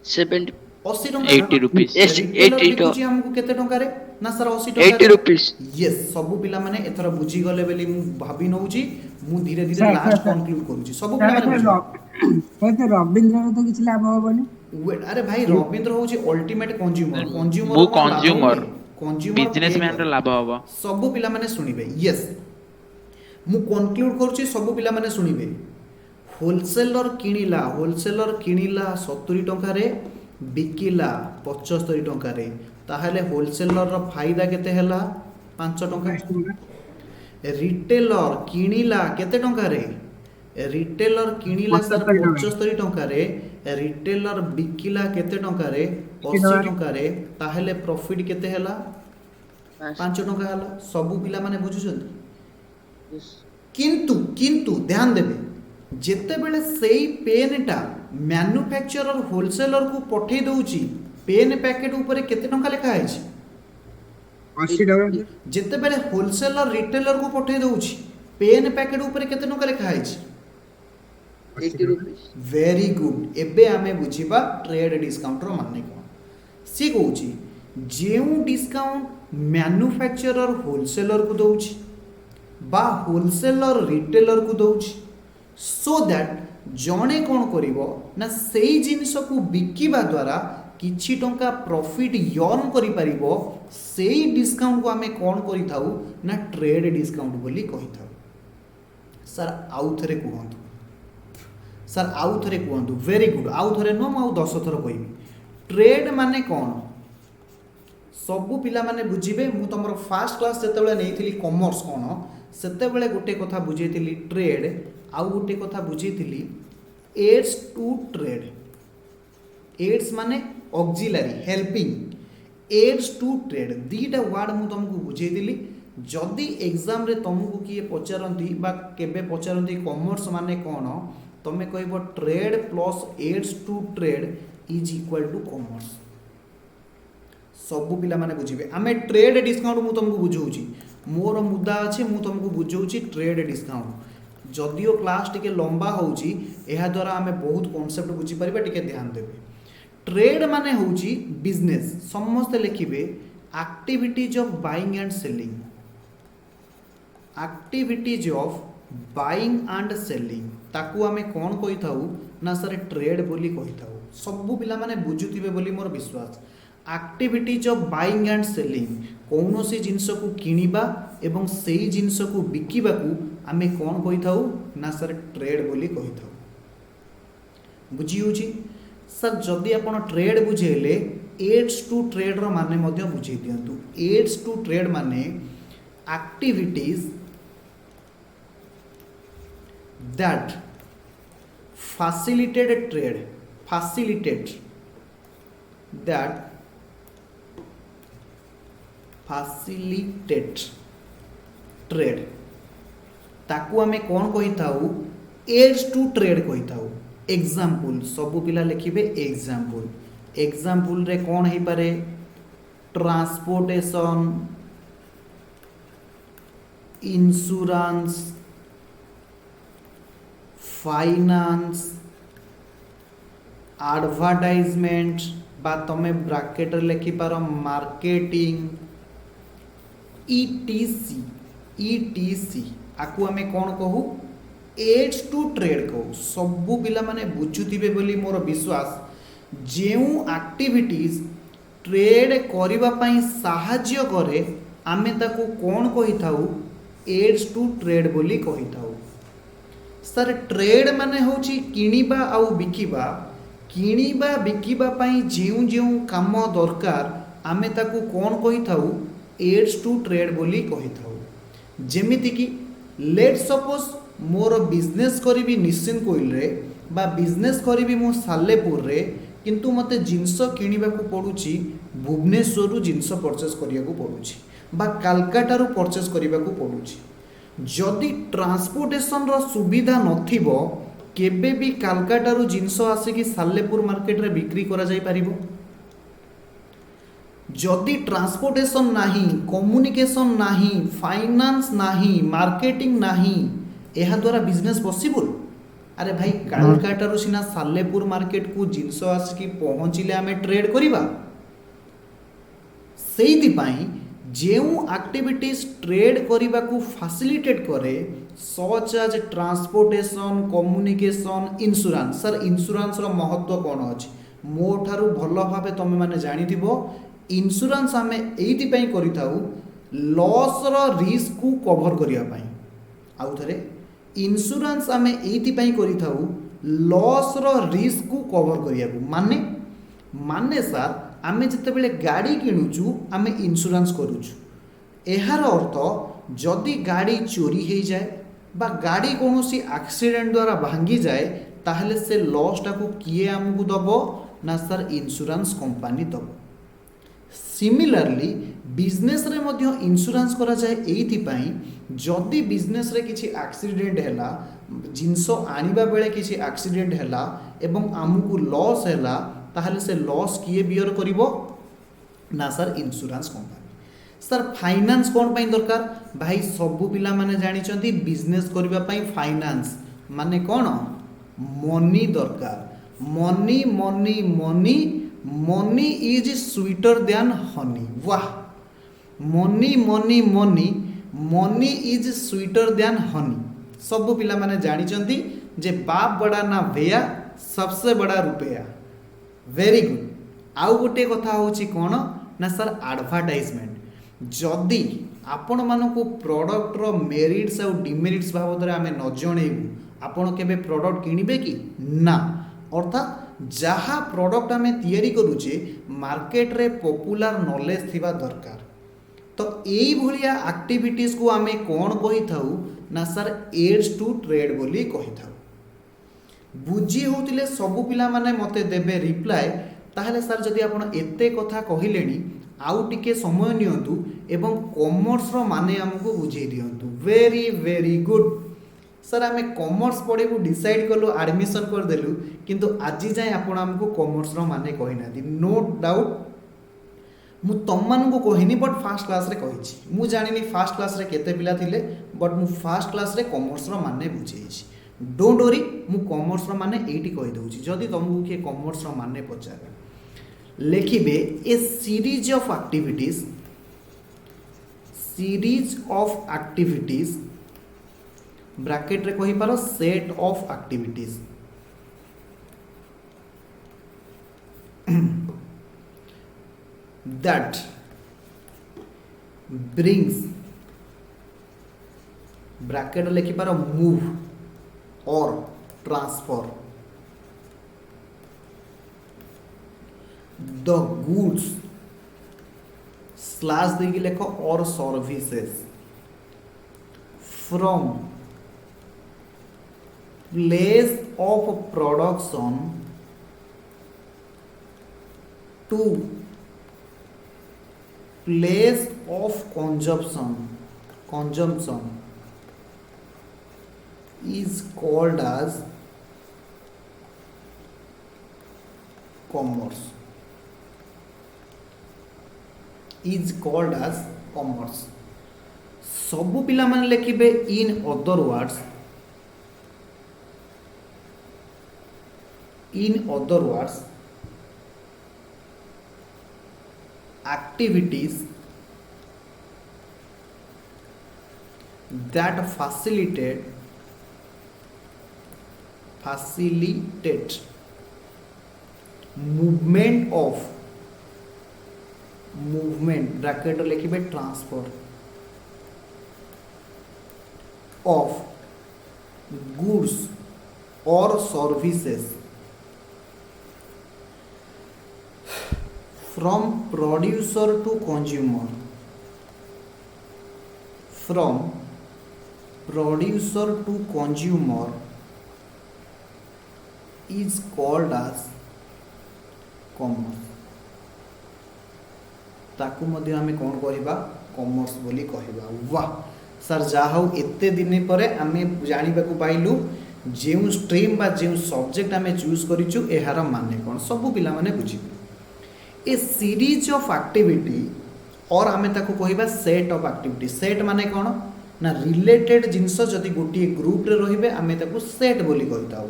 70 80 टंका 80 रुपीस 80 बिकुची हमको केते टंका रे ना सर 80 टंका 80 रुपीस यस सबु पिला माने एथर बुझी गले बेली मु भाबी नउची मु धीरे धीरे सर, लास्ट सर, कंक्लूड करूची सबु पिला माने सर रविंद्र तो किछ लाभ होबनी बुझी अरे भाई रविंद्र होची अल्टीमेट कंज्यूमर मु कंज्यूमर कंज्यूमर बिजनेसमैन रो लाभ हबो सबु पिला माने सुनिबे यस मु कंक्लूड करूची सबु पिला माने सुनिबे होलसेलर किनिला 70 टंका रे बिकिला 75 टंका रे ताहले होलसेलर रो फायदा केते हला 5 टंका रिटेलर किनिला केते टंका रे रिटेलर किनिला सर 75 टंका रे रिटेलर बिकिला केते टंका रे 80 टंका रे ताहले प्रॉफिट केते हला 5 टंका हला सबु पिला माने बुझुछन किंतु ध्यान देबे जेते बेले सेई पेनटा मैन्युफैक्चरर होलसेलर को पठे दउची पेन पैकेट ऊपर केते टंका लिखा है 80 टका जेते बेले होलसेलर रिटेलर को पठे दउची पेन पैकेट ऊपर केते टंका लिखा है 80 रुपीस वेरी गुड एबे आमे बुझिबा ट्रेड डिस्काउंट रो माने कोन सी कहूची जेउ डिस्काउंट मैन्युफैक्चरर होलसेलर को दउची बा होलसेलर रिटेलर को दउची सो दैट जणे कोन करिवो ना सेई जिनिस को बिकिबा द्वारा किछि टंका प्रॉफिट यर्न करि परिबो सेई डिस्काउंट को हमें कोन करि थाउ ना ट्रेड डिस्काउंट बोली कहि थाउ सर आउ थरे कहंतु वेरी गुड आउ थरे नो आउ 10 थर कहबी ट्रेड माने कोन सबु पिला माने बुझिबे मु तमरो फर्स्ट क्लास जेतेबेले नेइथिली कॉमर्स कोन सेतेबेले गोटे कथा बुझेइथिली ट्रेड आउ गोटे कथा बुझेइथिली एड्स टू ट्रेड एड्स माने auxiliary helping aids to trade दीटा वर्ड मु तुमको बुझेइथिली जदि एग्जाम रे तुमको किए पचारंती बा केबे पचारंती कॉमर्स माने कोन तमे कहबो trade plus aids to trade is equal to commerce सबु पिला माने बुझिबे आमे ट्रेड डिस्काउंट मु तुमको बुझौची मोर मुद्दा अछि मु तुमको बुझौची ट्रेड डिस्काउंट जदियो क्लास टिके लंबा होउची एहा द्वारा आमे बहुत कांसेप्ट बुझी परिबा टिके ध्यान देबे ट्रेड माने होउची बिजनेस समस्त लिखिबे activities of buying and selling activities of buying and selling ताकू आमे कोन कहि थाउ ना सर ट्रेड बोली कहि थाउ सबु पिला माने बुझुतिबे बोली मोर विश्वास activities of buying and selling कौनसी जिनस को किनिबा एवं सेई जिनस को बिकिबा को आमे कोन कहि थाउ ना सर ट्रेड बोली कहि थाउ बुझी होची सर जदि आपण ट्रेड बुझेले एड्स टू ट्रेड रो माने मध्य बुझे दियंतु एड्स टू ट्रेड माने एक्टिविटीज that facilitate ଫାସିଲିଟେଟ୍ ଟ୍ରେଡ୍ ତାକୁ ଆମେ କ'ଣ କହିଥାଉ ଏଡ୍ସ ଟୁ ଟ୍ରେଡ୍ କହିଥାଉ। ଏକ୍ଜାମ୍ପଲ୍ ସବୁ ପିଲା ଲେଖିବେ ଏକ୍ଜାମ୍ପଲ୍। ଏକ୍ଜାମ୍ପଲ୍ରେ କ'ଣ ହେଇପାରେ ट्रांसपोर्टेशन इंश्योरेंस फाइनान्स एडवर्टाइजमेंट बा तमे ब्रैकेट लिखि पार मार्केटिंग ईटीसी ईटीसी आकु आमे कोन कहू एड्स टू ट्रेड कहू। सबु पिला माने बुझुथिबे बोली मोर विश्वास जेउ एक्टिविटीज ट्रेड करिबा पई साहाय्य करे आमे ताकू कोन कहि थाउ एड्स टू ट्रेड बोली कहि थाउ। सर ट्रेड माने होची किनिबा आउ बिकिबा किनिबा बिकिबा पई जेउ जेउ काम दरकार आमे ताकू कोन कहि थाउ एड्स टू ट्रेड बोली कहि थाउ। जेमिति कि लेट सपोज मोर बिजनेस करिबी निश्चिन कोइल रे बा बिजनेस करिबी मो सालेपुर रे किंतु मते जिनस किनिबा को पडुची भुवनेश्वर जिनस परचेस करिया को पडुची बा कलकत्ता रो परचेस करिबा को पडुची। जदि ट्रांसपोर्टेशन रो सुविधा नथिबो केबे भी कलकत्ता रो जिनस आसे कि सालेपुर मार्केट रे बिक्री करा जाई परिबो। जदि ट्रांसपोर्टेशन नाही कम्युनिकेशन नाही फाइनान्स नाही मार्केटिंग नाही एहा द्वारा बिजनेस पॉसिबल। अरे भाई कलकत्ता सिना सालेपुर मार्केट को जिनस आसिकी पहुँचले आमे ट्रेड करिबा। सेइति पई जेउ एक्टिविटीज ट्रेड करिबा को फैसिलिटेट करे such as transportation communication insurance. Sir insurance रो महत्व कोन अछि मो ठारू भलो भाबे तमे माने जानिथिबो। इंश्योरेंस आमे एइति पई करिथाउ लॉस रो रिस्क को कवर करिया पई। आउ थरे इंश्योरेंस आमे एइति पई करिथाउ लॉस रो रिस्क को कवर करिया को माने माने सर आमे जते बेले गाड़ी किनुचु आमे इंश्योरेंस करूचु। एहार अर्थ जदि गाड़ी चोरी हो जाए बा गाड़ी कोनोसी एक्सीडेंट द्वारा भांगी जाए ताहले से लॉस टाको किए आमको दबो ना सर इंश्योरेंस कंपनी दबो। सिमिलरली बिजनेस रे मध्य इंश्योरेंस करा जाए एइथि पई जदि बिजनेस रे किछि एक्सीडेंट हैला जिनसो आनिबा बेले किछि एक्सीडेंट हैला एवं आमको लॉस हैला ताहले से लॉस किए बियर करिवो ना sir insurance company. Sir finance कोन पई दरकार भाई सबु पिला माने जानि चंती बिजनेस करिबा पई फाइनान्स माने कोन मनी दरकार। Money money money money is sweeter than honey. वाह money money money money is sweeter than honey. सबु पिला माने जानि चंती जे बाप बड़ा ना भैया सबसे बड़ा रुपया। Very good. आउ गोटे कथा होची कोन ना सर एडवर्टाइजमेंट। जदि आपण मानको प्रोडक्ट रो मेरिट्स और डिमेरिट्स बाबद आमे न जणेबू आपण केबे प्रोडक्ट किनिबे कि ना। अर्थात जहाँ प्रोडक्ट आमे तैयारी करूचे मार्केट रे पॉपुलर नॉलेज थिबा दरकार। तो एई भलिया एक्टिविटीज को आमे कोन कहि थाउ ना सर एड्स टू ट्रेड बोली कहि थाउ। बुझी होतिले सबु पिला माने मते देबे रिप्लाय ताहले सर जदि आपण एते कथा कहिलेनी आउ टिके समय नियंतु एवं कॉमर्स रो माने हमको बुझे दियंतु। Very very good. सर आमे कॉमर्स पढेबु डिसाइड करलो एडमिशन कर देलु किंतु आजि जाय आपण हमको कॉमर्स रो माने कहिना दि। नो डाउट मु तम मानको कहिनी बट फर्स्ट क्लास रे कहिछि। मु जानिनी फर्स्ट क्लास रे केते पिला थिले बट मु फर्स्ट क्लास रे कॉमर्स रो माने बुझेछि। डोंट वरी मु कॉमर्स रो माने एटी कहि दउछि। जदि तुमको के कॉमर्स रो माने पचारे लिखिबे a series of activities bracket रे कहि पारो set of activities that brings bracket लिखि पारो move or transfer the goods slash देगी लिखो or services from place of production to place of consumption is called as commerce. Is called as commerce. ସବୁ ପିଲାମାନେ ଲେଖିବେ in other words. In other words, activities that facilitate movement bracket लिखिबे transfer of goods or services from producer to consumer, from producer to consumer is called as commerce. ताकू मध्य आमे कौन कहिबा commerce बोली कहिबा. वाह sir जाहौ एते दिन पर आमे जानिबा को पाइलु जेउ स्ट्रीम बा जेउ सब्जेक्ट आमे चूज करिचु एहार माने कोन सब पिला माने बुझिबे. ए सीरीज ऑफ एक्टिविटी और आमे ताको कहिबा सेट ऑफ एक्टिविटी. सेट माने कोन ना रिलेटेड जिंस जदि गोटी ग्रुप रे रहिबे आमे ताको सेट बोली कहिताउ.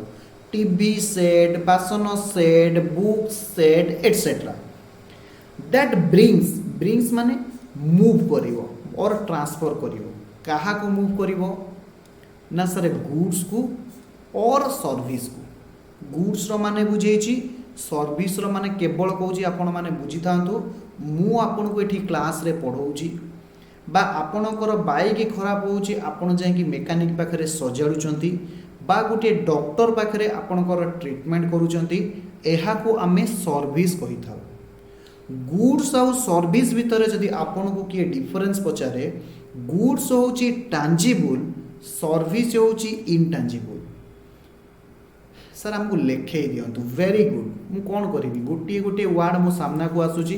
टीवी सेट, बासन set, book set etcetera. That brings माने मूव करिवो और ट्रांसफर करिवो. कहा को मूव करिवो ना सर गुड्स को और सर्विस को. गुड्स रो माने बुझेछि, सर्विस रो माने केवल कहूछि आपण माने बुझी थांतु. मु आपण को एठी क्लास रे पढौछि बा आपणकर बाइक खराब होछि आपण जाय कि मेकानिक पाखरे सजाडुचंती बा गोटे डॉक्टर पाखरे आपणकर ट्रीटमेंट करूचंती एहा को आमे सर्विस कहि थाउ. गुड्स और सर्विस भितर जदि आपण को किए डिफरेंस पचारे गुड्स होची टांजिबल, सर्विस होची इनटांजिबल. सर हमको लेखे दियंतु. Very good. मु कोन करिवि गोटे गोटे वर्ड मो सामना को आसुची.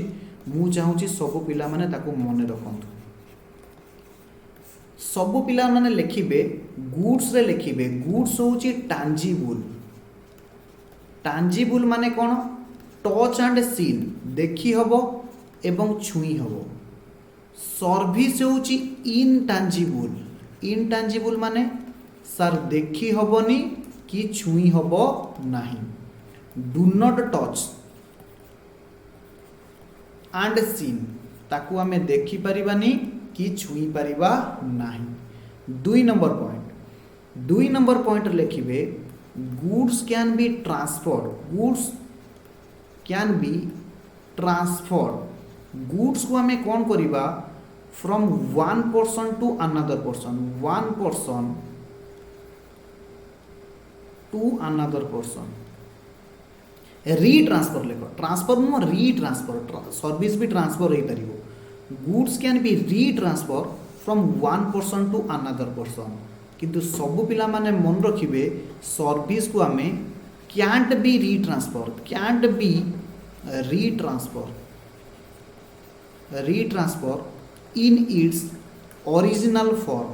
मु चाहूची सब पिला माने ताको मने रखंतु. सब पिला माने लिखिबे गुड्स रे लिखिबे गुड्स होची टांजिबल. टांजिबल माने कोन टच एंड सीन देखि हबो एवं छुई हबो. सर्विस होची इनटांजिबल. इनटांजिबल माने सर देखि हबोनी कि छुई हबो नाही. Do not touch and seen ताकू आमे देखि परिबानी कि छुई परिबा नाही. 2 नंबर पॉइंट लिखिबे goods can be transferred. Goods can be transferred. Goods को आमे कौन करिबा from one person to another person. One person to another person. Retransfer लेख. Transfer no retransfer. सर्विस भी ट्रांसफर हो पारिबो. Goods can be retransfer from one person to another person. किंतु सब पिला माने मन रखिबे सर्विस को आमे can't be retransferred. Can't be retransfer in its original form.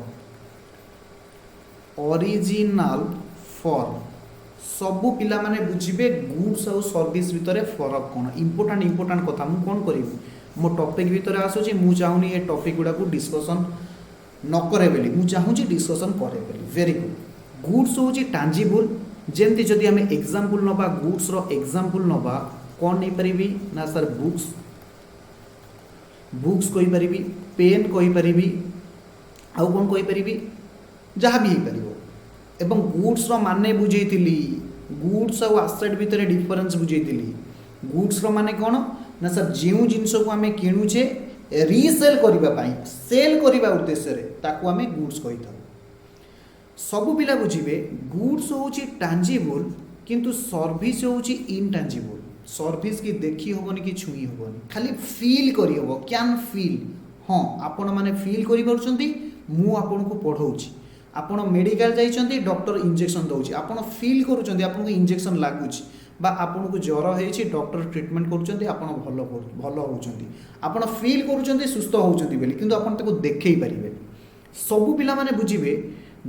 सबु पिला माने बुझिबे गुड्स और सर्विस भितर फरक कोन. इंपोर्टेंट कथा मु कोन करिवि मो टॉपिक भितर आसुची. मु चाहुनी ए टॉपिक गुडा को डिस्कशन न करे बेली. मु चाहूची डिस्कशन करे बेली. Very good. गुड्स होची टांजिबल. जेमती जदि आमे एग्जांपल नबा गुड्स रो एग्जांपल नबा कोन नै परिबी ना सर बुक्स कोइ परिबी, पेन कोइ परिबी, आउ कोन कोइ परिबी जहा भी परिबो. एवं गुड्स रो माने बुझेइतिली. गुड्स और एसेट भितर डिफरेंस बुझेइतिली. गुड्स रो माने कोन ना सर जेउ जिंस को आमे किनुचे रीसेल करिबा पई सेल करिबा उद्देश्य रे ताकू आमे गुड्स कहिता. सबु पिला बुझिबे गुड्स होची टांजिबल किंतु सर्विस होची इनटांजिबल. सर्विस की देखी होबनी कि छुई होबनी खाली फील करी होबो. Can feel. हां आपण माने फील करि परछंती. मु आपण को पढौची. आपण मेडिकल जाइछंती डॉक्टर इंजेक्शन दउची. आपण फील करूछंती आपण को इंजेक्शन लागुची बा आपन को ज्वर होइछि डॉक्टर ट्रीटमेंट करूछन्ती आपण भल होउछन्ती आपण फील करूछन्ती सुस्थ होउछन्ती बेली किंतु आपण ताको देखै परिबे सब पिला माने बुझिबे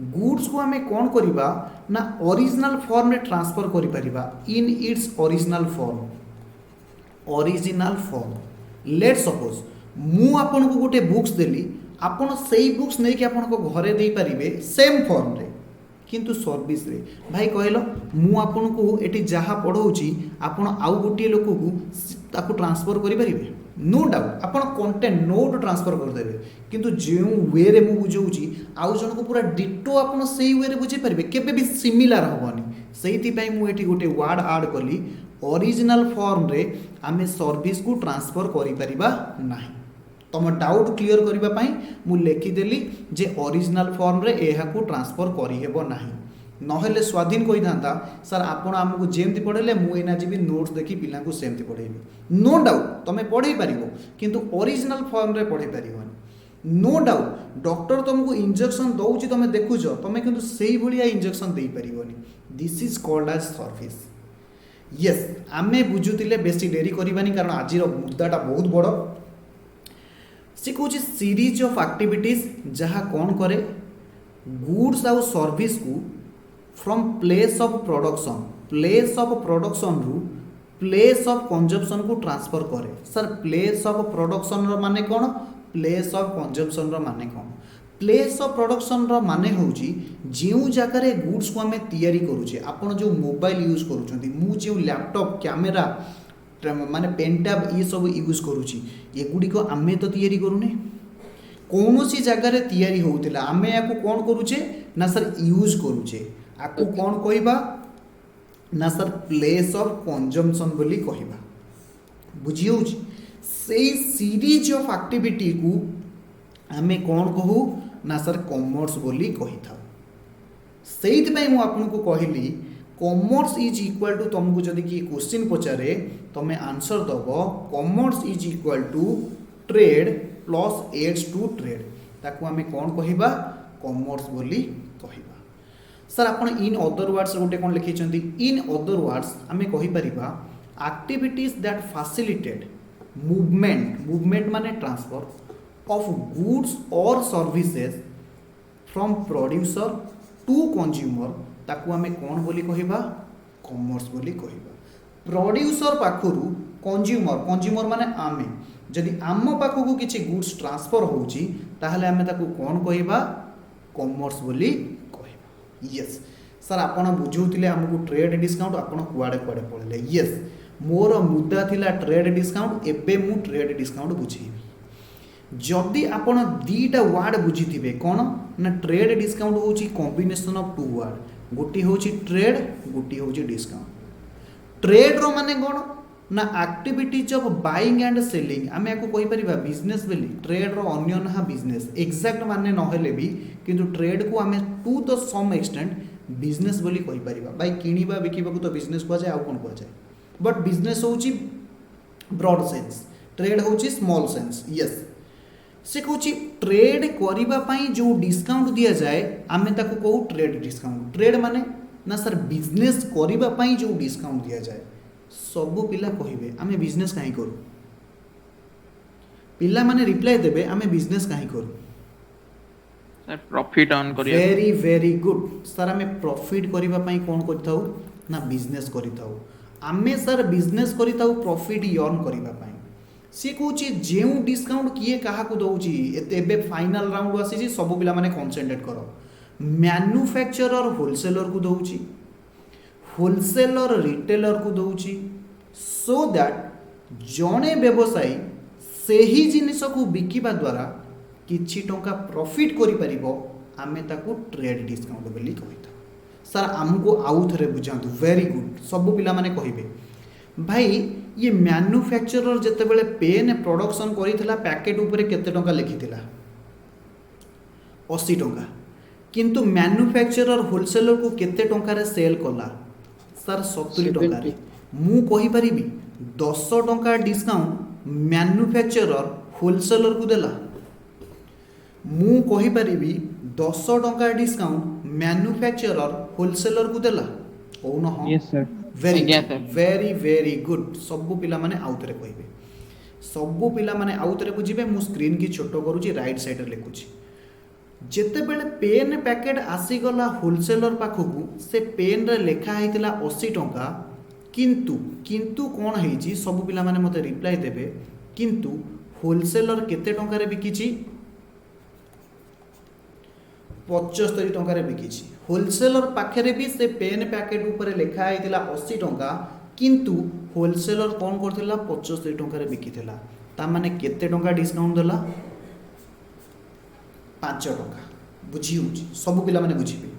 गुड्स को आमे कोन करिबा ना ओरिजिनल फॉर्म रे ट्रांसफर करि परिबा in its original form let suppose मु आपन को गोटे बुक्स देली आपण सेही बुक्स नै कि आपण को घरे देई परिबे सेम फॉर्म रे किंतु सर्विस रे भाई कहलो मु आपन को एटी जहा पढौची आपण आउ गोटे लोक को ताको ट्रांसफर करि परिबे नो डाउट आपण कंटेंट नोट ट्रांसफर कर देबे किंतु जेउ वे रे मु बुझौची आउ जन को पूरा डिटो आपण सेही वे रे बुझे परिबे केबे भी सिमिलर होबनी सेहिति पई मु एटी गोटे वर्ड ऐड कली ओरिजिनल फॉर्म रे आमे सर्विस को ट्रांसफर करि परिबा नाही तुम डाउट क्लियर करबा पई मु लेखि देली जे ओरिजिनल फॉर्म रे एहा को ट्रांसफर करि हेबो नाही नहेले स्वाधीन कोई थांता सर आपण हमकु जेमति पढेले मु एना जीबी नोट्स देखि पिला को सेमति पढेबी नो डाउट तमे पढै परिबो किंतु ओरिजिनल फॉर्म रे पढै परिबोनी नो डाउट डॉक्टर तुमको इंजेक्शन दउची तमे देखुछो तमे किंतु सेही भलिया इंजेक्शन देई परिबोनी this is called as service yes आमे बुझुतिले बेसी डेरी करबानी कारण आजिर मुद्दाटा बहुत बड़ से कौच सीरीज ऑफ एक्टिविटीज जहाँ कौन करे गुड्स आउ सर्विस को फ्रॉम प्लेस ऑफ प्रोडक्शन रु प्लेस ऑफ कंजम्पशन को ट्रांसफर करे सर प्लेस ऑफ प्रोडक्शन रो माने कौन प्लेस ऑफ कंजम्पशन रो माने कौन प्लेस ऑफ प्रोडक्शन रो माने होउची जेउ जगह रे गुड्स को हमें तैयारी करूचे आपण जो मोबाइल यूज करूछंती मु जो लैपटॉप कैमेरा माने पेन टैब ये सब यूज करूची एगुडी को आमे तो तैयारी करूने कौनसी जगह रे तैयारी होउतिला आमे याको कोन करूचे ना सर यूज करूचे आको कोन कहबा ना सर प्लेस ऑफ कंजम्पशन बोली कहबा बुझी होउची सेही सीरीज ऑफ एक्टिविटी को आमे कोन कहू ना सर कॉमर्स बोली कहि थाउ सेहित पई मु आपन को कहली कॉमर्स इज इक्वल टू तुमको जदि कि क्वेश्चन पचारे तमे आंसर दबो commerce is equal to trade plus aids to trade ताकू आमे कोन कहिबा कॉमर्स बोली कहिबा सर आपण इन अदर वर्ड्स गोटे कोन लिखि चंती इन अदर वर्ड्स आमे कहि परिबा एक्टिविटीज दैट फैसिलिटेट मूवमेंट माने ट्रांसफर ऑफ गुड्स और services from producer to consumer ताकू आमे कोन बोली कहिबा कॉमर्स बोली कहिबा प्रोड्यूसर पाखरु कंज्यूमर माने आमे जदि आम पाखकु किछि गुड्स ट्रांसफर होउची ताहले आमे ताकू कोन कहिबा कॉमर्स बोली कहिबा यस सर आपण बुझौतिले हमकु ट्रेड डिस्काउंट आपण कुआडे कुआडे पड़ले यस मोर मुद्दा थिला ट्रेड डिस्काउंट एबे मु ट्रेड डिस्काउंट बुझेबी जदि आपण दीटा वर्ड बुझिथिबे कोन ना ट्रेड डिस्काउंट होउची कॉम्बिनेशन ऑफ टू वर्ड गोटी होउची ट्रेड गोटी होउची डिस्काउंट ट्रेड रो माने कोन ना activities of buying and selling आमे याको कहि परिबा बिजनेस बेली ट्रेड रो अन्य ना बिजनेस एग्जैक्ट माने न हेले भी किंतु ट्रेड को आमे to the some extent business बोली कहि परिबा भाई किनिबा बिकिबा को तो बिजनेस को जाय आ कोन को जाय बट बिजनेस होउची ब्रॉड सेंस ट्रेड होउची स्मॉल सेंस यस से कहूँ ट्रेड करने जो डिस्काउंट दि जाए आम ताको कहू ट्रेड डिस्काउंट ट्रेड माने ना सर बिजनेस करने जो डिस्काउंट दि जाए सबू पिला कहे आम बिजनेस कहीं करूँ पिला माने रिप्लाई देबे आम बिजनेस कहीं करूँ सर प्रॉफिट अर्न करिया वेरी वेरी गुड सर आम प्रॉफिट करने कौन करथाउ ना बिजनेस करथाउ आमे सर बिजनेस करथाउ प्रॉफिट अर्न करने सी कहूँ जो डिस्काउंट किए क्या दौची एबे फाइनल राउंड आसी सब पिला माने कॉन्सेंट्रेट कर मैन्युफैक्चरर होलसेलर को दौची होलसेलर रिटेलर को दौची सो दैट जड़े व्यवसायी से ही जिनिस को बिकिबा द्वारा किछि टंका प्रॉफिट करि परिबो आमे ताकू ट्रेड डिस्काउंट बोली कहिता सर हमको आउ थरे बुझांतु वेरी गुड सब पिला माने कहिबे भाई ये मैन्युफैक्चरर जते बेले पेन प्रोडक्शन करिथिला पैकेट ऊपर केते टंका लिखिथिला 80 टंका किंतु मैन्युफैक्चरर होलसेलर को केते टंका रे सेल कला सर 70 टंका रे मु कहि परिबी 10 टंका डिस्काउंट मैन्युफैक्चरर होलसेलर को देला मु कहि परिबी 10 टंका डिस्काउंट मैन्युफैक्चरर होलसेलर को देला कौन हां यस सर वेरी ଆଜ୍ଞା good sir। Very very good सबु पिला माने आउतरे कहबे सबु पिला माने आउतरे बुझिबे मु स्क्रीन की छोटो करूची राइट साइड रे लिखुची जेते बेले पेन पैकेट आसीगला होलसेलर पाखकू से पेन रे लेखा हैतिला 80 टंका किंतु किंतु कोन हैची सबु पिला माने मते रिप्लाई देबे किंतु होलसेलर केते टंका रे बिकिची 75 टंका रे बिकिची होलसेलर पाखरे भी से पेन पैकेट ऊपर लेखा हैतिला 80 टंका किंतु होलसेलर कोन करथिला 75 टंका रे बिकिथिला ता माने केते टंका डिस्काउंट देला 5 टंका बुझी होची सब पिला माने बुझिबे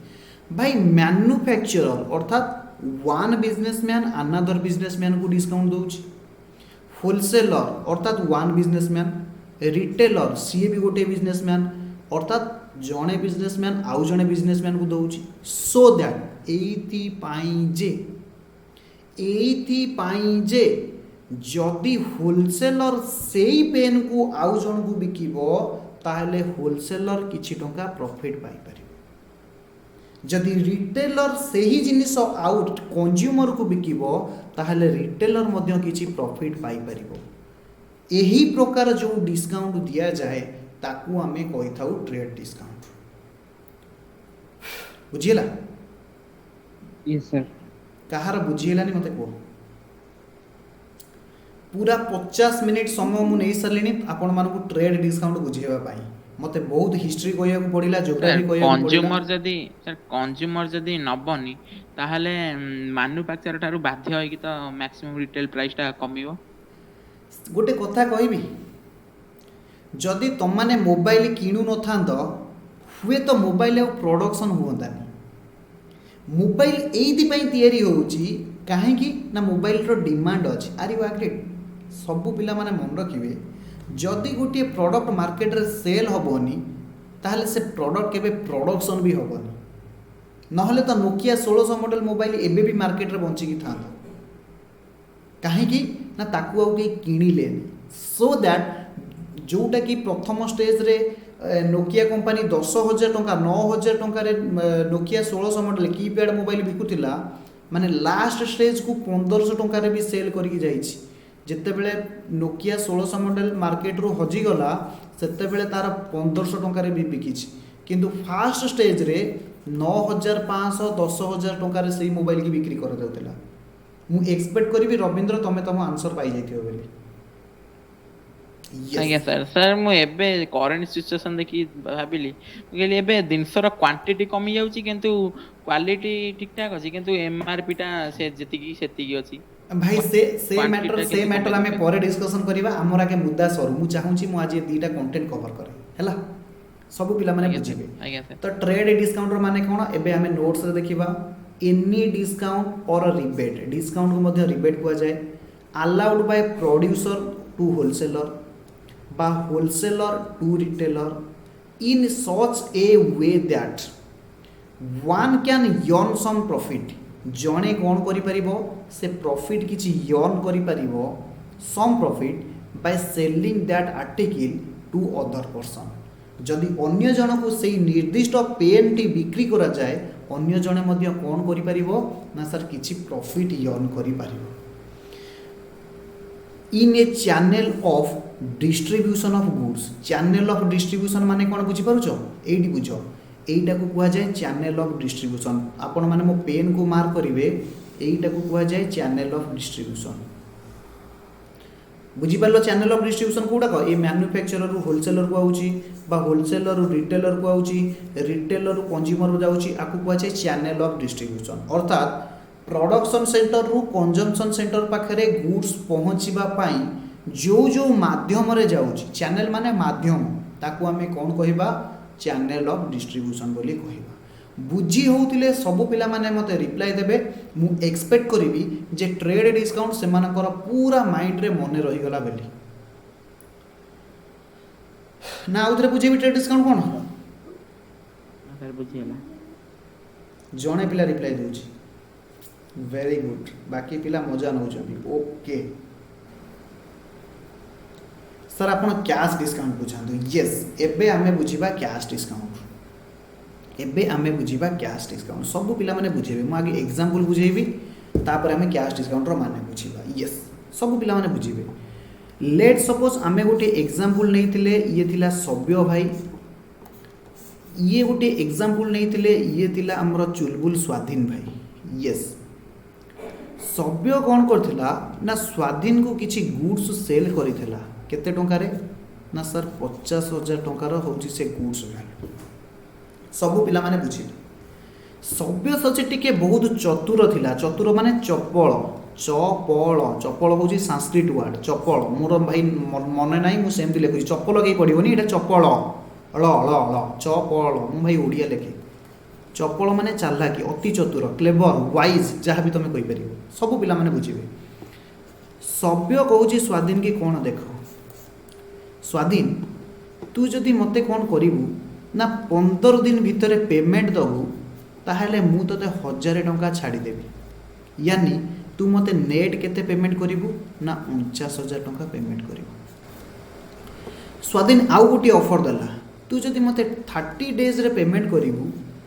भाई मैन्युफैक्चरर अर्थात वन बिजनेसमैन अनदर बिजनेसमैन को डिस्काउंट दोची होलसेलर अर्थात वन बिजनेसमैन रिटेलर सी भी गोटे बिजनेसमैन अर्थात जड़े बिजनेसमैन आउ जड़े बिजनेसमैन को दौची सो दैट एइथि जदि होलसेलर सेई पेन को आउ जन को बिकिबो ताहले होलसेलर किछि टंका प्रॉफिट पाई परिबो जदि रिटेलर सेही जिनिस आउट कंज्यूमर को बिकिबो ताहले रिटेलर मध्य किछि प्रॉफिट पाई परिबो एही प्रकार जो डिस्काउंट दिया जाए ताकू आमे कहि थाउ ट्रेड डिस्काउंट बुझिला यस सर। कहार बुझिलानी मते को पूरा 50 मिनिट समय मु नहीं सरलिनी आपण मानकु ट्रेड डिस्काउंट बुझेबा पाई मते बहुत हिस्ट्री कहया को पड़िला ज्योग्राफी कहया को पड़िला कंज्यूमर जदी नबनी ताहले मैन्युफैक्चरर थारु बाध्य होई कि तो मैक्सिमम रिटेल प्राइस टा कमिवो गोटे कथा कहबी जदि तुम माने मोबाइल किणु न थांत हुए तो मोबाइल प्रोडक्शन हुअंतानी मोबाइल एइथि पई तयारी होउची काहे कि ना मोबाइल रो डिमांड अछि आर यू एग्रीड सबु पिला माने मन रखिबे जदि गोटे प्रोडक्ट मार्केट रे सेल होबोनी ताहले से प्रोडक्ट केबे प्रोडक्शन भी होबोनी नहले तो नोकिया 1600 मॉडल मोबाइल एबे भी मार्केट रे बंची की थांत काहे कि ना ताकू आउ के किनिलेनी सो दैट जोटा कि प्रथम स्टेज रे नोकिया कंपनी 10,000 टंका 9,000 टंका रे नोकिया 1600 मॉडल कीपैड मोबाइल बिकुतिला माने लास्ट स्टेज को 1500 टंका रे भी सेल करिक जाईछि जेते बेले नोकिया 1600 मॉडल मार्केट रो हजी गला सेते बेले तार 1500 टंका रे भी बिकिछि किंतु फास्ट स्टेज रे 9,500 10,000 टंका रे सेही मोबाइल की बिक्री कर देउतला मु एक्सपेक्ट करिवि रविंद्र तमे तम आंसर पाई जाइथियो बेली आज्ञा सर सर मु एबे करंट सिचुएशन देखि भाबिली गेली एबे दिनसर क्वांटिटी कमी जाउची किंतु क्वालिटी ठीक ठाक अछि किंतु एमआरपी टा से जति सेति अछि भाई से मैटर हमें पर डिस्कशन करिबा हमरा के मुद्दा सर मु चाहूची मु आज ये दीटा कंटेंट कवर करे हैला सब पिला माने बुझिबे आज्ञा सर तो ट्रेड डिस्काउंट माने कोन एबे हमें नोट्स रे देखिबा any discount or rebate discount को मध्य रिबेट कुआ जाए allowed by producer to wholesaler बा wholesaler to retailer in such a way that one can earn some profit जणे कौन करि परिबो से प्रॉफिट किछि यर्न करि परिबो some profit by selling that article to other person जदि अन्य जन को सेही निर्दिष्ट पेन टी बिक्री करा जाए अन्य जने मध्य कौन करि परिबो ना सर किछि प्रॉफिट यर्न करि परिबो in a channel of distribution of goods channel of distribution माने कौन बुझी पारुछो एडी बुझो एईटा को कुआ जाए चैनल ऑफ डिस्ट्रीब्यूशन आपण माने मो पेन को मार्क करिवे एईटा को कुआ जाए चैनल ऑफ डिस्ट्रीब्यूशन बुझी पारलो चैनल ऑफ डिस्ट्रीब्यूशन कोडा को ए मैन्युफैक्चरर रु होलसेलर को आउची बा होलसेलर रु रिटेलर को आउची रिटेलर रु कंज्यूमर को जाउची आकु कुआ जाए चैनल ऑफ डिस्ट्रीब्यूशन अर्थात प्रोडक्शन सेंटर रु कंजम्पशन सेंटर पाखरे गुड्स पहुँचीबा पाई जो जो माध्यम रे जाउची चैनल माने माध्यम ताकू हमें कौन कहिबा चैनल ऑफ डिस्ट्रीब्यूशन बोली कहिबा बुझी होउतिले सब पिला माने मते रिप्लाई देबे मु एक्सपेक्ट करिवि जे ट्रेड डिस्काउंट से मानकर पूरा माइंड रे मने रही गला बेली ना आउथरे बुझेबि ट्रेड डिस्काउंट कोन सर बुझियला जणे पिला रिप्लाई दोची वेरी गुड बाकी पिला मजा नउछबी ओके सर आपण कैश डिस्काउंट बुझांदु यस एबे हमें बुझिबा कैश डिस्काउंट एबे हमें बुझिबा कैश डिस्काउंट सब पिला माने बुझेबे मु आगे एग्जांपल बुझेबी तापर आम कैश डिस्काउंट माने बुझा यस सब पिला माने बुझे लेट सपोज आम गोटे एग्जांपल नहीं ये थिला सभ्य भाई ये गोटे एग्जांपल नहीं ये थिला हमर चुलबुल स्वाधीन भाई यस सभ्य कौन करथिला ना स्वाधीन को किछि गुड्स सेल करिथिला केते टंकारे ना सर 50,000 टंकार होची से गुड्स वैल्यू सब पिला माने बुझिले सभ्य सचे टिके बहुत चतुर थिला चतुर माने चपल चपल होची संस्कृत वर्ड चपल मोर भाई मने नाही मु सेमति लेखुची चपल कई पडिबोनी एटा चपल ळ ळ ळ चपल मु भाई ओडिया लेखे चपल माने चालाकी अति चतुर क्लेवर वाइज जहाँ भी तुम कहीपर सब पिला माने बुझे सभ्य कहूँ स्वाधीन की कौन देख स्वाधीन तू जदि मते कौन करू ना 15 दिन भितर पेमेंट दबू ताहले मु तते 1000 टंका छाड़देवी यानी तू मते नेट केते पेमेंट करू ना 49,000 टंका पेमेंट करू स्वाधीन आउ गोटे ऑफर देला तू जदि मते 30 डेज रे पेमेंट करू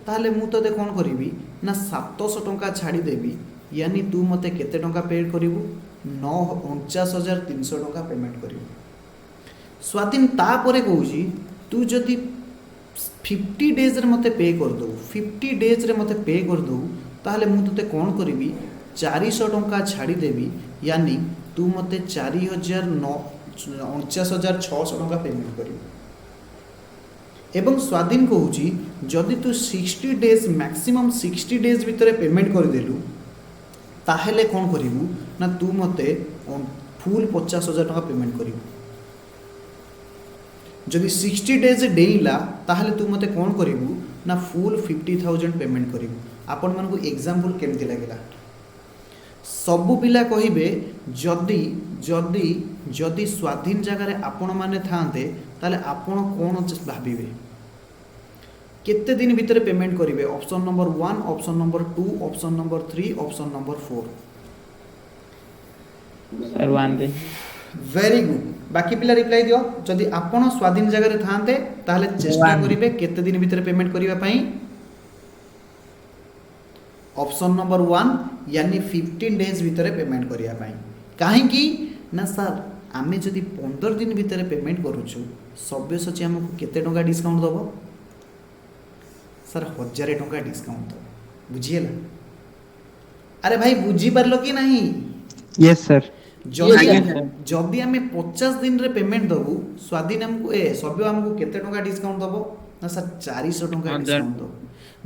ताहले मु तते कौन करी ना 700 टंका छाड़देवी यानी तू मते केते टंका पे करू 49,300 टंका पेमेंट करू स्वाधीन तापरे कहूँ तू जदि 50 डेज रे मते पे कर दो 50 डेज रे मते पे कर दो ताहले मु तते कौन करी 400 टंका छाड़देवी यानी तू मते 49,600 टंका पेमेंट करू एवं स्वाधीन कहूँ जदि तू 60 डेज मैक्सिमम 60 डेज भितर पेमेंट करदेलु ताहले कौन करू ना तू मते फुल 50,000 टंका पेमेंट करू जदि 60 डेज डेला ताहले तू मते कौन करू ना फुल 50,000 पेमेंट करू आपण मानकु एग्जांपल केमती लागला सबु पिला कहिबे जदि जदि जदि स्वाधीन जगह रे आपण माने थांते ताले आपण कोन भाबिबे केते दिन भितर पेमेंट करिवे option number 1 option number 2 option number 3 option number 4 sir 1 दिन वेरी गुड बाकी पिला रिप्लाई दियो जदि आपण स्वाधीन जगह रे थांते ताले चेष्टा करिवे केते दिन भितर पेमेंट करिवा पई ऑप्शन नंबर 1 यानी 15 डेज भितर पेमेंट करिया पई काहे कि ना सर आमे जदि 15 दिन भितर पेमेंट करूछु सभ्य सची हमको केते टंका डिस्काउंट दबो सर 1000 टंका डिस्काउंट दबो बुझिएला अरे भाई बुझी पारलो कि नहीं यस सर जदि आमे 50 दिन रे पेमेंट दबू स्वाधीन हमको सभ्य हमको केते टंका डिस्काउंट दबो ना सर 400 टंका डिस्काउंट दबो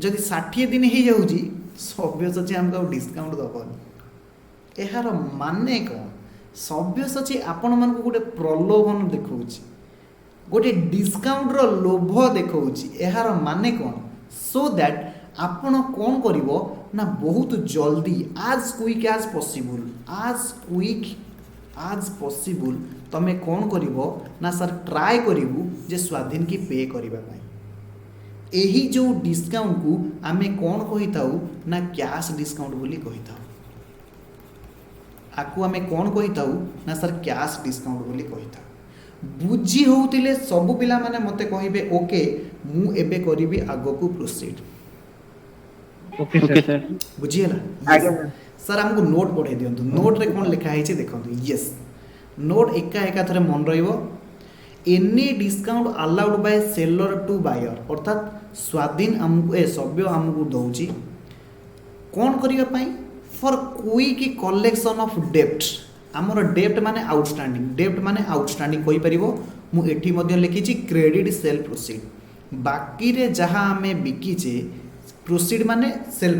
जदि 60 दिन ही जाउजी सभ्य सची हमको डिस्काउंट दबो एहार माने कोन सभ्य सची आपण मानकु गोटे प्रलोभन देखौछि गोटे डिस्काउंट रो लोभ देखौछि एहार माने कोन सो दैट आपण कोन करिवो ना बहुत जल्दी आज क्विक आज पॉसिबल तमे कोन करिवो ना सर ट्राई करिवु जे स्वाधीन की पे करिबा पई एही जो डिस्काउंट को आमे कोन कहिताउ ना कैश डिस्काउंट बोली कहिताउ आकु आमे कोन कहिताउ ना सर कैश डिस्काउंट बोली कहिताउ बुझी होउतिले सब पिला माने मते कहिबे ओके मु एबे करिबी आगो को प्रोसीड ओके सर बुझिएला आगे सर हमको नोट पढ़े दियंतु नोट रे कोन लिखा है देखंतु यस नोट एका थरे मन रहिबो any discount allowed by seller to buyer अर्थात स्वाधीन हमको सभ्य हमको दउची कोन करिया पई फॉर क्विक कलेक्शन ऑफ डेब्ट हमर डेब्ट माने आउटस्टैंडिंग कहि परिबो मु एठी मध्ये लिखिची क्रेडिट सेल प्रोसीड बाकी रे जहां हमें बिकीचे प्रोसीड माने सेल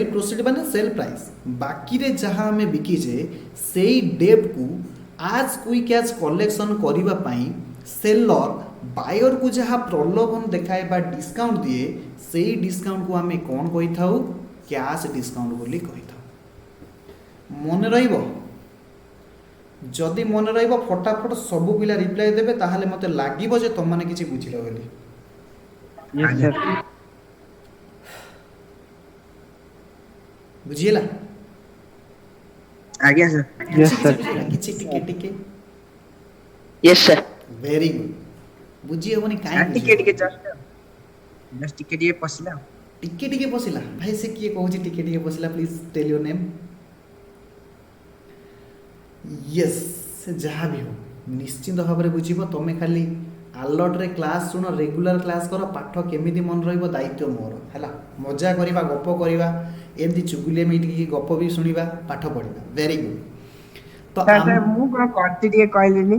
प्रोसीड माने सेल प्राइस बाकी रे जहां हमें बिकीचे सेई डेब्ट को आज क्विक कैश कलेक्शन करिबा पई सेलर बायर को जहां प्रलोभन देखाए बा डिस्काउंट दिए सेई डिस्काउंट को हमें कोन कहि थाउ कैश डिस्काउंट बोली कहि थाउ मन रहिबो जदि मन रहिबो फटाफट सब पिला रिप्लाई देबे ताहाले मते लागिबो जे तुम माने किछि बुझिलो बोली यस सर बुझिएला आज्ञा सर यस सर किछि टिके यस सर वेरी गुड बुझी होबनी काई टिके टिके जस्ट टिके टिके पसिला टिके टिके पशिला भाई से किए कहूँ टिके टिके पशिला please tell your name yes से जहाँ भी हो निश्चिंत भाव में बुझ तुम खाली आलर्ट रे क्लास शुण रेगुलर क्लास कर पाठ केमी मन दायित्व मोर है मजा करवा गप करवा एमती चुगुले मिटिकी गप भी शुणा पाठ पढ़ा वेरी गुड तो सर मु कोन करती ଟିକେ କହିଲିନି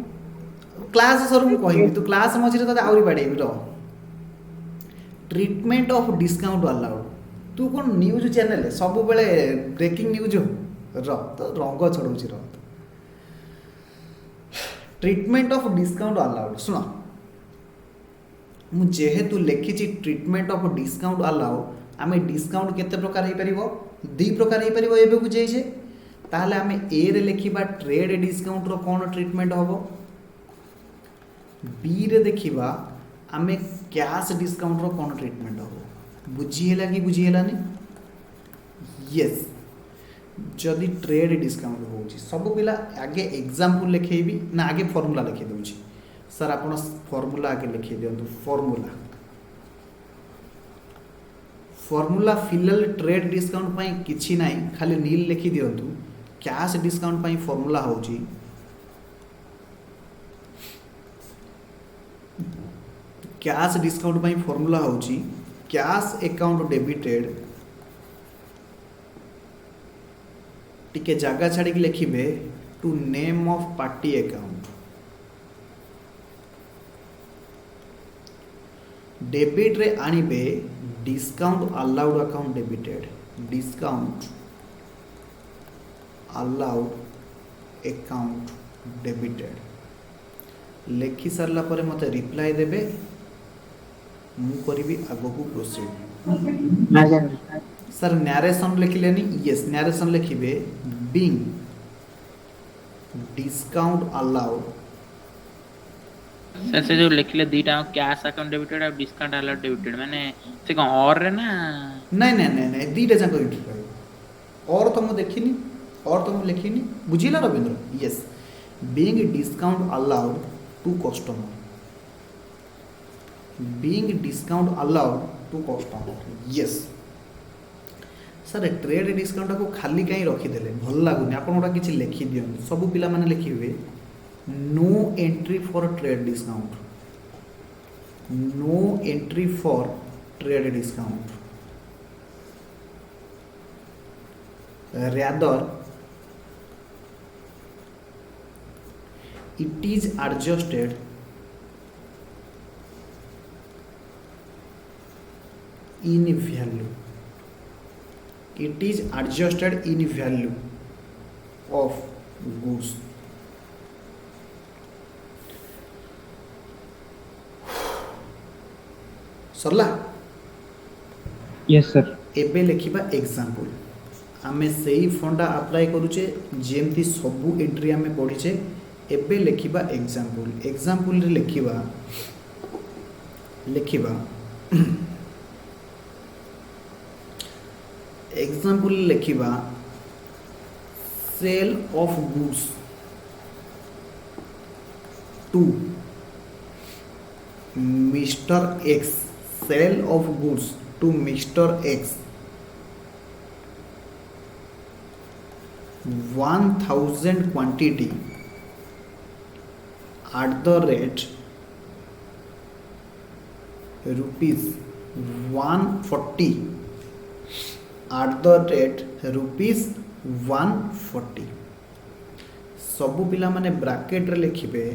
क्लास सर मुझे कहबी तू क्लास मझे तो आहरी बाड़ेबी रह ट्रीटमेंट ऑफ डिस्काउंट अलाउड तू कौन न्यूज चैनल सब बेले ब्रेकिंग न्यूज र तो रंग छड़ौची र ट्रीटमेंट ऑफ डिस्काउंट अलाउड शुण जेहेतु लिखी ट्रीटमेंट ऑफ डिस्काउंट अलाउड आम डिस्काउंट केते प्रकार हो पार दी प्रकार हो पार एवं बुझे ताहले आम ए रे लिखा ट्रेड डिस्काउंट रो कौन ट्रीटमेंट हम बी रे देखा आम कैश डिस्काउंट रो कौन ट्रीटमेंट हम बुझीला कि बुझीलानी यस जदि ट्रेड डिस्काउंट हो सब पिला आगे एग्जाम्पल लिखेबी ना आगे फॉर्मूला लिखे दूची सर आप फॉर्मूला आगे लिखे दिंतु फॉर्मूला फॉर्मूला फिलहाल ट्रेड डिस्काउंट पाई किछि नाही खाली नील लिखि दिंतु कैश डिस्काउंट पाई फॉर्मूला होची कैश डिस्काउंट पाई फॉर्मूला होची कैश अकाउंट डेबिटेड टिके जगह छाड़ी लिखिबे to name of party account debit रे आनिबे discount allowed account debited discount allowed account debited लिखि सारला परे मते रिप्लाई देबे मु करिवि आगो को प्रोसीड सर नरेशन लिखिलेनी यस नरेशन लिखिबे बीइंग डिस्काउंट अलाउड सर से जो लिखले दीटा कैश अकाउंट डेबिटेड और डिस्काउंट अलाउड डेबिटेड माने से कौन और रे ना नहीं नहीं नहीं नहीं दीटा जाक एंट्री रही और तो मु देखिनी और तो मु लिखिनी बुझिला Rabindra yes being discount allowed to customer being discount allowed to customer yes sir trade discount को खाली कहीं रखीदे भल लगुनि आप किसी लिखि दिखाँ सब पिला माने लिखिबे no entry for trade discount no entry for trade discount rather it is adjusted in value it is adjusted in value of goods सरला यस सर एबे लिखिबा एग्जांपल आमे सेही फंडा अप्लाई करूचे जेमती सबु एंट्री आमे पढिचे एबे लिखिबा एग्जांपल रे लिखिबा एग्जांपल लिखिबा sale of goods to mister X sale of goods to mister X 1000 quantity at the rate rupees 140 at the rate rupees 140 सबु पिला माने ब्रैकेट रे लिखिबे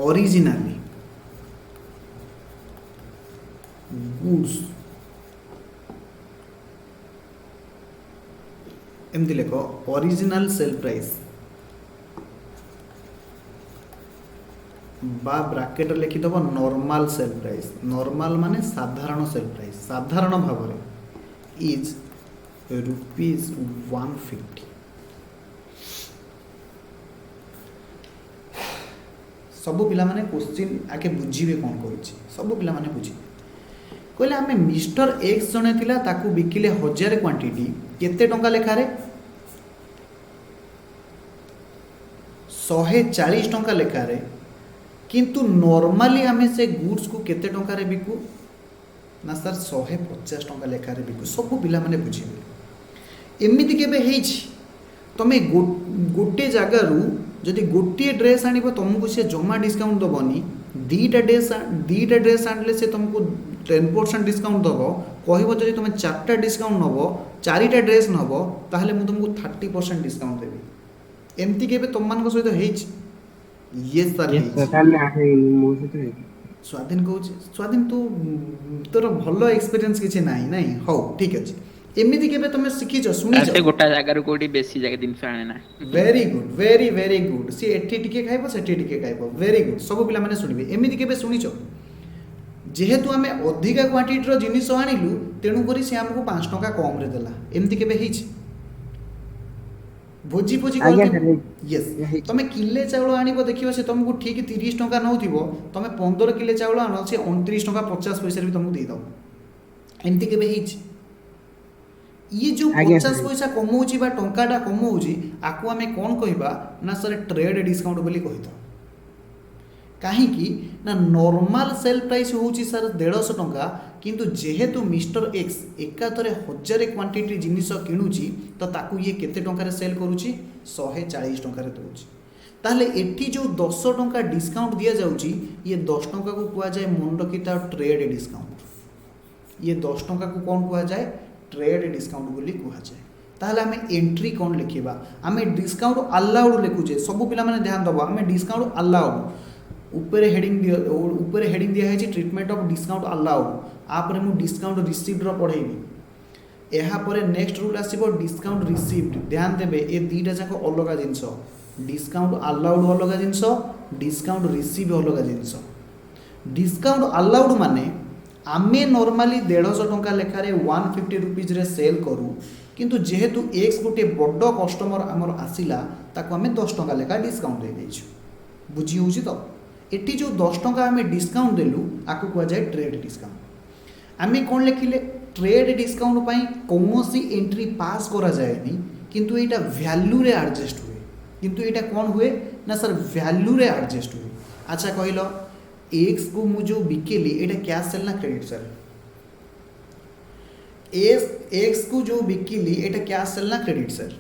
ओरिजिनली गुड्स एमती लिख ओरिजिनल सेल प्राइस बा ब्रैकेट लिखिदब नॉर्मल सेल प्राइस नॉर्मल माने साधारण सेल प्राइस साधारण भाव में इज रुपीज 150 सबु पिला माने क्वेश्चन आके बुझीबे कोन कहछि सबु पिला माने बुझी कहले आमे मिस्टर एक्स जने थिला ताकू बिकिले 1000 क्वांटिटी केते टंका लेखारे 140 टंका लेखारे किंतु नॉर्मली आमे से गुड्स को केते टंका रे बिकू ना सर 150 टंका लेखारे बिकु सब पिला माने बुझिबे एमिति केबे हेछि तमे गोटे जगारू जदि गोटे ड्रेस आनिबो तुमको से जमा डिस्काउंट दबनी दीटा ड्रेस आनले से तुमको 10% डिस्काउंट दबो कहबो जदि तुम 4टा डिस्काउंट नबो 4टा ड्रेस नबो ताहले मु तुमको 30% डिस्काउंट देबी एमती केबे तुम मान को सहित हेछि ये सर यस सर ताले आहे मो से स्वाधीन कहूँ स्वाधीन तू तोर भल एक्सपीरियंस किसी नाही नाही हो ठीक अच्छे एमती केबे तुम शिखिच शुणी से गोटा जगार कोडी बेसी जगह दिन आने ना वेरी गुड वेरी गुड सी एठी टिके खाइबो सेठी टिके खाइबो वेरी गुड सब पिला माने सुनिबे एमती केबे शुणिच जेहेतु आमे अधिका क्वांटिटी रो जिनिस आनिलु तेणु करी से हमको 5 टका कम रे देला एमती केबे हेछि भोजी भोजी यस तुम किले चाउल आनिबो देखिबो से तुमको ठीक 30 टका नउथिबो तुम 15 किले चाउल आनो से 29 टका 50 पैसा भी तुमको दे दो एमती केबे हेछि ये जो 50 पैसा कमौची बा टंकाटा कमौची आकु आमे कोन कहबा ना सर ट्रेड डिस्काउंट बोली कहितो काहेकि ना नॉर्मल सेल प्राइस होची सर 150 टंका किंतु जेहेतु मिस्टर एक्स एकातरे 1000 क्वांटिटी जिनिस किणुची तो ताकू ये केते टंका सेल करूची 140 टंका दउची ताहले एठी जो 10 टंका डिस्काउंट दिया जाउची ये 10 टंका को कुआ जाए मुंडकिता ट्रेड डिस्काउंट ये 10 टंका को कोन कुआ जाए ट्रेड डिस्काउंट बोली कुआ जाए ताहले हमें एंट्री कौन लिखिबा हमें डिस्काउंट अलाउड लिखुचे सब पिला माने ध्यान दबा हमें डिस्काउंट अलाउड ऊपर हेडिंग दिया है ट्रीटमेंट ऑफ डिस्काउंट अलाउड आपरे मु डिस्काउंट रिसीव्ड रो पढ़ेबी एहा परे नेक्स्ट रूल आसीबो डिस्काउंट रिसीव्ड ध्यान देबे ए दीटा जाक अलगा जिंस डिस्काउंट अलाउड अलगा जिंस डिस्काउंट रिसीव अलगा जिंस डिस्काउंट अलाउड माने आमे नॉर्मली 150 टंका लेखारे 150 रुपीज रे सेल करू किंतु जेहेतु एक्स गोटे बड़ कस्टमर आमर आसिला ताको आमे 10 टंका लेखा डिस्काउंट दे देछु बुझी होउची तो एटी जो 10 टंका आमे डिस्काउंट देलु आकु कुआ जाए ट्रेड डिस्काउंट आमे कोन लेखिले ट्रेड डिस्काउंट पई कोनोसी एंट्री पास करा जाएनी किंतु एटा वैल्यू रे एडजस्ट हुए किंतु एटा कोन हुए ना सर वैल्यू रे एडजस्ट हुए अच्छा कहिलो एक्स को मु जो बिकेली एटा कैश सेल ना क्रेडिट सर एक्स को जो बिकेली एटा कैश सेल ना क्रेडिट सर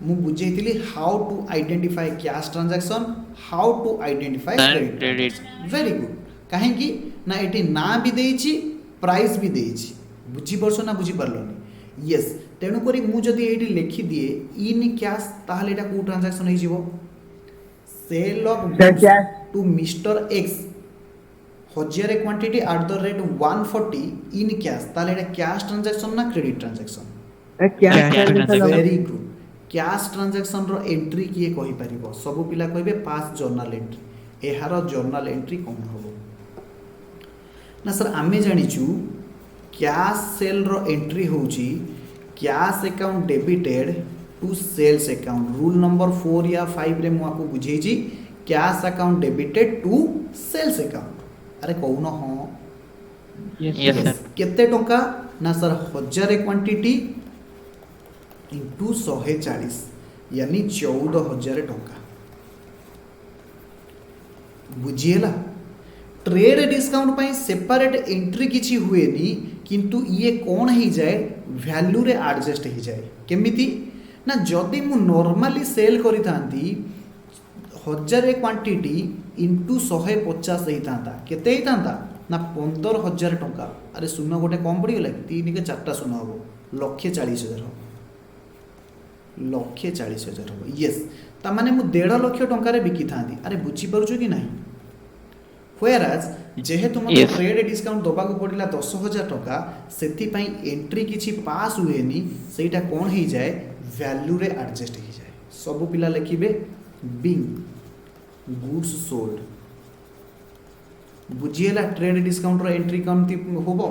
मु बुझेइतिली how to identify cash transaction how to identify credit very good काहे कि ना एटी ना भी देइछि प्राइस भी देइछि बुझी परसो ना बुझी परलोनी यस तेणु करी मु जदी एटी लिखि दिए इन कैश ताहले एटा को ट्रांजैक्शन होई जिवो sale of to mister X 1000 quantity at the rate 140 in cash ताहले एटा कैश ट्रांजैक्शन ना credit transaction very good cash transaction रो एंट्री किए कहि परिबो सब पिला कहबे पास जर्नल एंट्री एहार जर्नल एंट्री कोन होबो ना सर आमे जानिचु कैश सेल रो एंट्री होउची cash account debited to sales account rule number 4 या 5 रे मु आपको बुझेइची cash account debited to sales account अरे कहून हां यस सर केते टंका ना सर 1000 क्वांटिटी इंटू 140 यानी 14000 टंका बुझिएला ट्रेड डिस्काउंट पाई सेपरेट एंट्री किछि हुएनी किंतु ये कौन ही जाए वैल्यू रे एडजस्ट ही जाए केमिति ना जदि मु नॉर्मली सेल करि थांती 1000 क्वांटिटी इंटू 150 ही थांता केते ही थांता ना 15000 टंका अरे शून्य गोटे कम पड़ी गला 3 के 4टा शून्य हो 1,40,000 हो 1,40,000 हो यस ता माने मु 1.5 लाख टंका रे बिकी थांती अरे बुझी परछु कि नहीं व्हेयरएज जेहेतु मते ट्रेड डिस्काउंट दबा को पड़िला 10,000 टंका सेति पई एंट्री किछि पास हुएनी सेटा कोन ही जाए वैल्यू रे एडजस्ट ही जाए सब पिला लिखिबे बिंग गुड्स सोल्ड बुझिएला ट्रेड डिस्काउंट रो एंट्री कमती होबो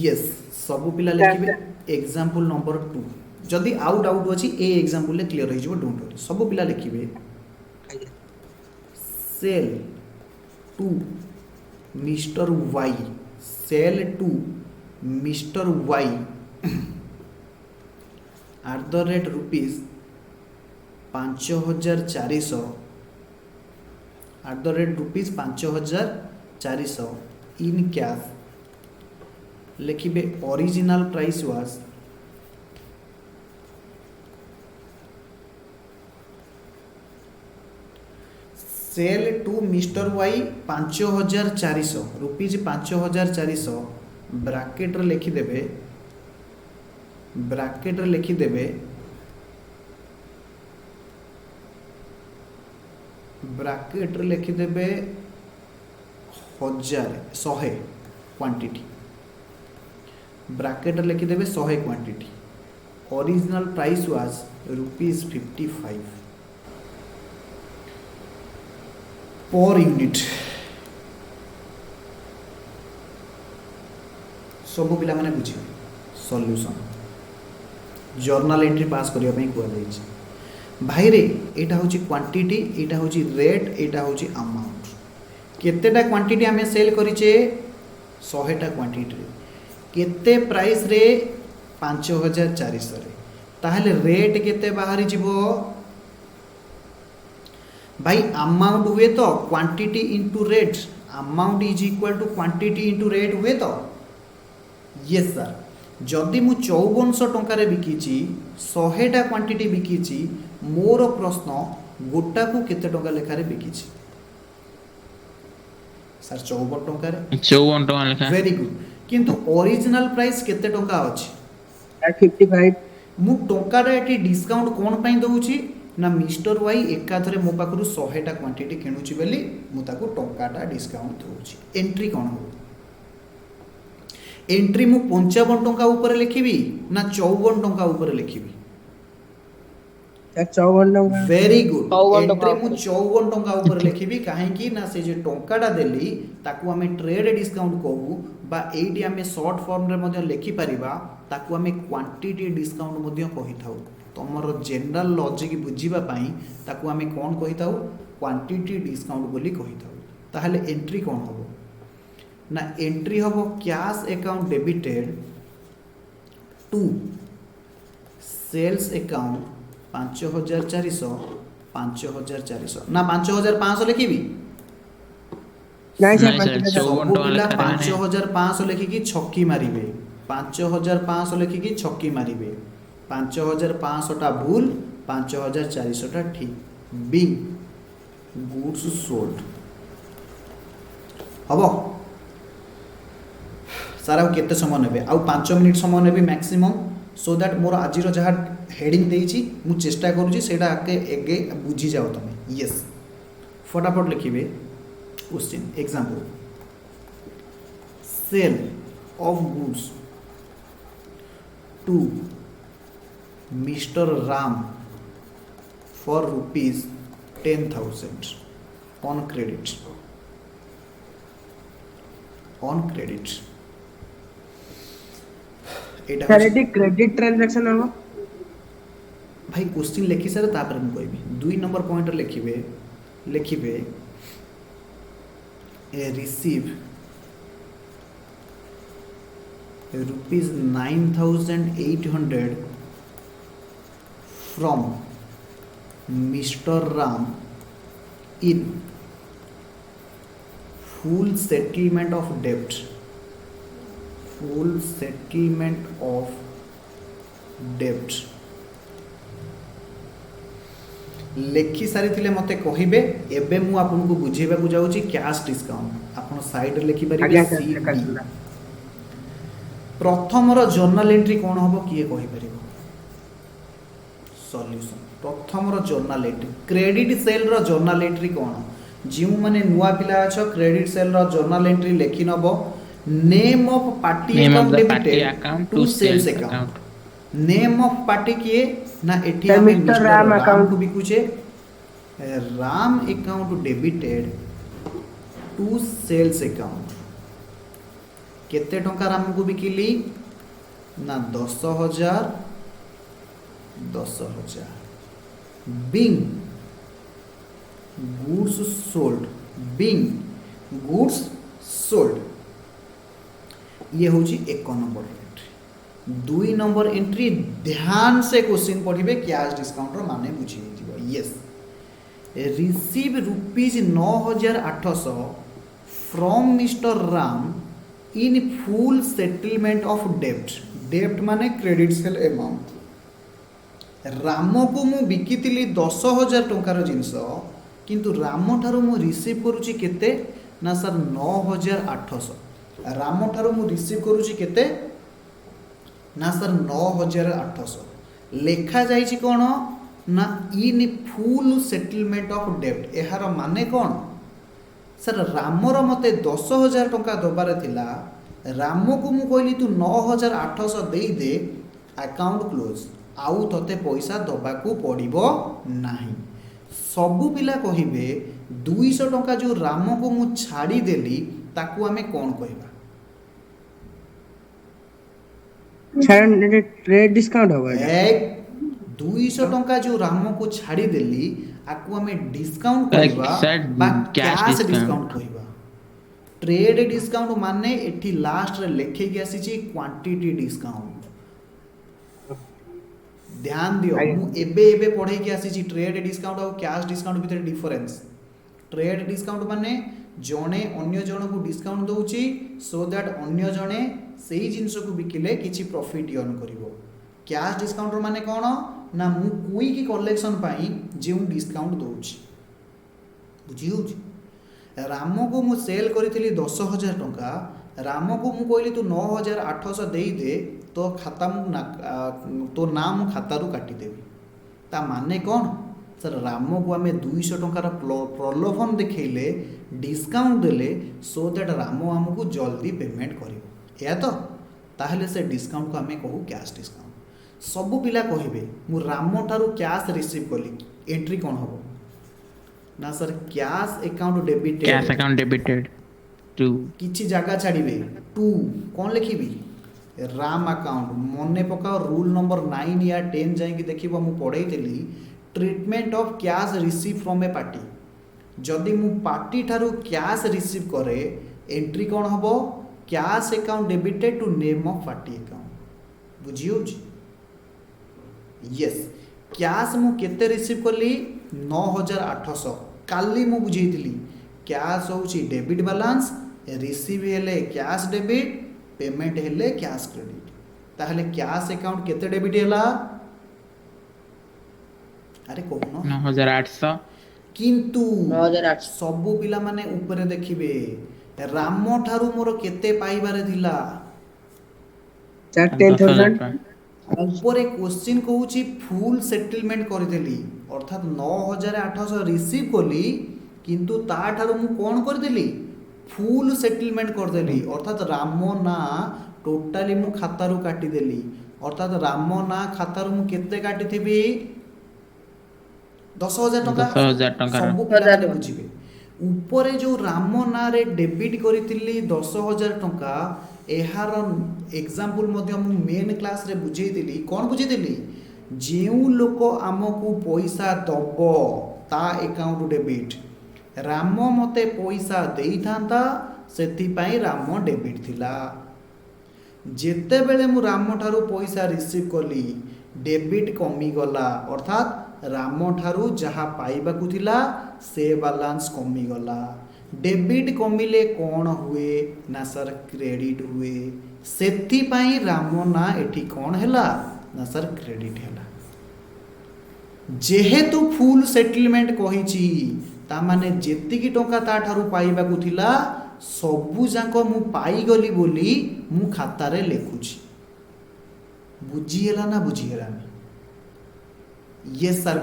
यस सब पिला लिखिबे एग्जांपल नंबर 2 जदी आउट आउट अछि ए एग्जांपल ले क्लियर हो जिवो डोंट वरी सब पिला लिखिबे sale to mister Y sale to mister Y at the rate rupees 5400 at the rate rupees 5400 400 in cash लिखिबे original price was sale to mister Y 5400 rupees 5400 bracket लिखिदेवे bracket लिखिदेवे 100 quantity bracket लिखिदेवे 100 quantity original price was ₹55 per unit सब पिला माने बुझे solution journal entry पास करिया पई कुआ जाई भाई रे एटा होची क्वांटिटी एटा होची रेट एटा होची अमाउंट केतेटा क्वांटिटी हमें सेल करिचे 100टा क्वांटिटी रे केते प्राइस रे 5400 रे ताहले रेट केते बाहरी जिवो भाई अमाउंट हुए तो quantity into rate amount is equal to quantity into rate हुए तो यस सर जदि मु 5400 टंकार बिकीची 100टा क्वांटिटी बिकीची मोर प्रश्न गोटा को केते टंका लेखारे बिकीची सर 54 टंकार 54 टका लेखा वेरी गुड किंतु ओरिजिनल प्राइस केते टंका अछि 55 मु टंका रे एटी डिस्काउंट कोन पई दउची ना मिस्टर वाई एकाथरे मो पाखरु 100टा क्वांटिटी किणुची बेली मु ताको टंकाटा डिस्काउंट दउची एंट्री कोन हो एंट्री मु 55 टंका ऊपर लिखिबी ना 54 टंका ऊपर लिखिबी 54 टंका वेरी गुड 54 एंट्री मु टंका 54 टंका ऊपर लिखिबी काहे कि ना से जे टंकाटा देली ताको हमें ट्रेड डिस्काउंट कहू बा एटी हमें शॉर्ट फॉर्म रे मध्ये लिखि परिबा ताको हमें क्वांटिटी डिस्काउंट मध्ये कहि थाउ तमर जनरल लॉजिक बुझीबा पई ताको हमें कोन कहि थाउ क्वांटिटी डिस्काउंट बोली कहि थाउ ताहले एंट्री कोन होबो ना एंट्री होबो cash account debited to sales account 5400 ना 5500 लिखिबी नहीं सर नहीं सर, 54 टका लेखा 5500 लिखिकी छक्की मारिबे 5500 लिखिकी छक्की मारिबे 5500 टा भूल 5400 टा ठीक बिग गुड्स सोल्ड हबो सारा केते समय नेबे आ 5 मिनिट समय नेबे मैक्सिमम सो दैट मोर आज जहाँ हेडिंग देइछि मु चेष्टा करूछि सेटा आके एगे बुझी जाओ तमे यस फटाफट लिखिबे question example sale of goods to mister Ram for ₹10,000 on credit एटा सर एटी क्रेडिट ट्रांजैक्शन हो भाई क्वेश्चन लिखि सारे तापर हम कहबी 2 नंबर पॉइंट लिखिबे a receive ₹9,800 from Mr. Ram in full settlement of debt लेखि सारी थिले मते कहिबे एबे मु आपन को बुझेबा को जाउची कैश डिस्काउंट आपन साइड रे लिखि परिबे आज्ञा सी सर कसला प्रथम रो जर्नल एंट्री कोन होबो किए कहि परिबो सॉल्यूशन प्रथम रो जर्नल एंट्री क्रेडिट सेल रो जर्नल एंट्री कोन जिउ माने नुवा पिला अछ क्रेडिट सेल रो जर्नल एंट्री लेखि नबो name of party account debited to sales account name of party किए ना एठी सर, हमें मिस्टर राम account। को बिकुचे Ram account debited to sales account केते टंका राम को बिकिली ना 10,000 बिंग गुड्स सोल्ड ये होची 1 नंबर एंट्री 2 नंबर एंट्री ध्यान से क्वेश्चन पढ़िबे कैश डिस्काउंट रो माने बुझी दिबो yes receive ₹9,800 from mister Ram in full settlement of डेब्ट। डेब्ट माने क्रेडिट सेल अमाउंट। राम को मु बिकितिली 10,000 टंकार जिनस किंतु राम ठारू मु रिसीव करूची केते ना सर 9,800। राम ठारू मु रिसीव करूची केते ना सर 9,800। लेखा जाइछि कोन ना इन फुल सेटलमेंट ऑफ डेब्ट। एहार माने कोन सर रामर मते 10,000 टंका दबार थिला, राम को मु कहली तू 9,800 दे दे अकाउंट क्लोज, आउ तते पैसा दबाकू पड़िबो नाही। सबु पिला कहिबे 200 टंका जो राम को मु छाड़ी देली ताकू आमे कोन कहबा? ट्रेड डिस्काउंट होगा। 200 टंका जो राम को छाड़ी देली आकू आमे डिस्काउंट कहबा बा कैश डिस्काउंट कहबा। ट्रेड डिस्काउंट माने एठी लास्ट रे लेखे के आसी छी क्वांटिटी डिस्काउंट। ध्यान दियो मु एबे पढ़े के आसी छी ट्रेड डिस्काउंट और कैश डिस्काउंट भितर डिफरेंस। ट्रेड डिस्काउंट माने जणे अन्य जण को डिस्काउंट दउची सो दैट अन्य जणे सेही जिंस को बिकिले किछि प्रॉफिट अर्न करिवो। कैश डिस्काउंट माने कोन ना मु क्विक कलेक्शन पाई जे डिस्काउंट दउची। बुझी होची? राम को मु सेल करी 10,000 टंका, राम को मु कहली तू 9,800 दे दे तो खाता तो नाम खातारू काटी देवी। ता माने कौन सर राम को आम 200 टंकार प्रलोभन देखले डिस्काउंट देले सो दैट राम आमको जल्दी पेमेंट कर या तो ताहले से डिस्काउंट को आम कहू कैश डिस्काउंट। सबु पिला कहिबे मु राम ठारू कैश रिसीव कली, एंट्री कौन हम ना sir cash account debited, cash account debited to किछि जगह छाड़िबे टू कौन लिखिबी राम अकाउंट। मने पकाओ रूल नंबर 9 या 10 जाइए देखिबो मु पढ़ाई देली treatment of cash receive from a party. जदि मु पार्टी ठारू कैश रिसीव करे एंट्री कौन हबो cash account debited to name of party account. बुझियो यस कैश मु केते रिसीव करली 9,800। काली मु बुझेइतिली कैश होची डेबिट बैलेंस, रिसीव हेले कैश डेबिट, पेमेंट हेले कैश क्रेडिट। ताहले कैश अकाउंट केते डेबिट हैला? अरे कहून 9,800 किंतु 9,800 सबु पिला माने ऊपर देखिबे राम ठारू मोर केते पाइबारे थिला 10,000 ऊपर क्वेश्चन कहूची फुल सेटलमेंट करदेली अर्थात 9,800 रिसीव कली किंतु ता ठारू मु कोन करदेली फुल सेटलमेंट करदेली अर्थात राम ना टोटाली मु खातारू काटी देली अर्थात राम ना खातारू मु केते काटी थेबी 10,000 टंका। 10,000 टंका सबु पिला बुझिबे ऊपर जो राम ना रे डेबिट करितिली 10,000 टंका एहार एग्जांपल मध्य मु मेन क्लास रे बुझेइतिली। कोन बुझेइतिली जेउ लोक आमको पैसा दबो ता अकाउंट डेबिट, राम मते पैसा देई थांता सेति पई राम डेबिट थिला। जेते बेले मु राम ठारू पैसा रिसीव कली डेबिट कमी गला अर्थात राम ठारू जहा पाइबा को थिला से बैलेंस कमी गला। डेबिट कमिले कौन हुए ना सर क्रेडिट हुए सेति पई राम ना एठी कौन हैला ना सर क्रेडिट हैला। जेहेतु फुल सेटलमेंट कहिची ता माने जेतिकी टंका ता ठारू पाइबा को थिला सबु जाको मु पाई गली बोली मु खाता रे लेखुची। बुझी हैला ना बुझी हैला? यस सर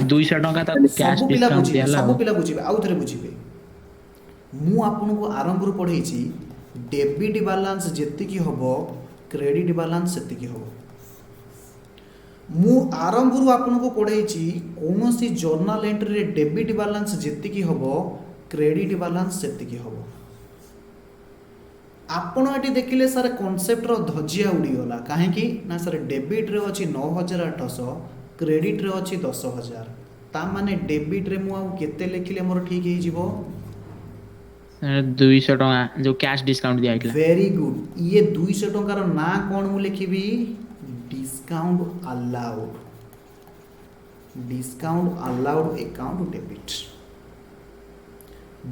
200 टंका ता कैश डिस्काउंट दियाला। सब पिला बुझिबे आउ थरे बुझिबे मु आपन को आरंभ रो पढेछि डेबिट बैलेंस जेतिकी हबो क्रेडिट बैलेंस सेतिकी हबो। मु आरंभ रो आपन को पढेछि कोनोसी जर्नल एंट्री रे डेबिट बैलेंस जेतिकी हबो क्रेडिट बैलेंस सेतिकी हबो। आपण एटी देखिले सर कांसेप्ट रो धजिया उडी गला काहे कि ना सर डेबिट रे अछि 9,800 क्रेडिट रे अछि 10,000 ता माने डेबिट रे मु आ केते लेखिले मोर ठीक हे जिवो 200 टंका जो कैश डिस्काउंट दिया आइला। Very good. ये 200 टंकार ना कोन मु लिखिबी discount allowed, discount allowed account debit.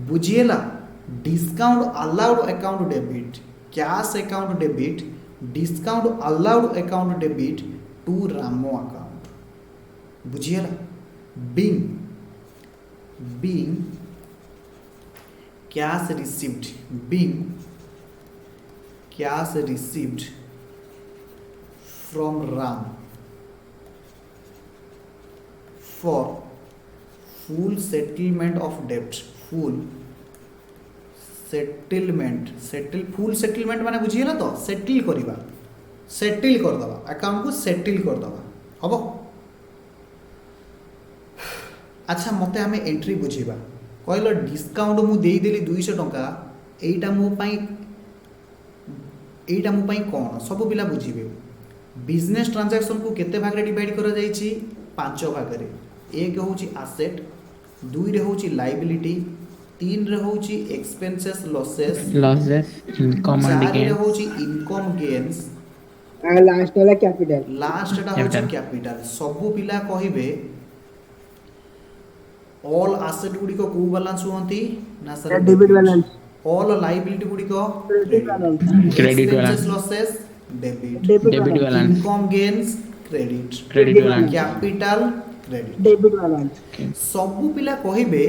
बुझिएला discount allowed account debit, cash account debit, discount allowed account debit to Ram account. बुझीगला? Being cash received, being cash received from Ram for full settlement of debt, full settlement, full settlement माने बुझीगला तो settle करिबा, settle कर दबा, account को settle कर दबा हबो। अच्छा मते हमें एंट्री बुझीबा कहलो डिस्काउंट मु देई देली 200 टंका, एटा मो पई कोन सब पिला बुझीबे। बिजनेस ट्रांजैक्शन को केते भाग रे डिवाइड करा जाईची? 5 भाग रे। एक होची एसेट, 2 रे होची लायबिलिटी, 3 रे होची एक्सपेंसेस लॉसेस, इनकम 4 रे होची इनकम गेन्स, और लास्ट वाला कैपिटल। लास्ट टा होची कैपिटल। सब पिला कहिबे ऑल एसेट गुडी को बैलेंस होंती ना sir? Debit balance. All liability गुडी को credit balance. Credit balance. Expenses losses debit, debit balance. Income gains credit, credit balance. Capital credit. Debit balance. सब पिला कहिबे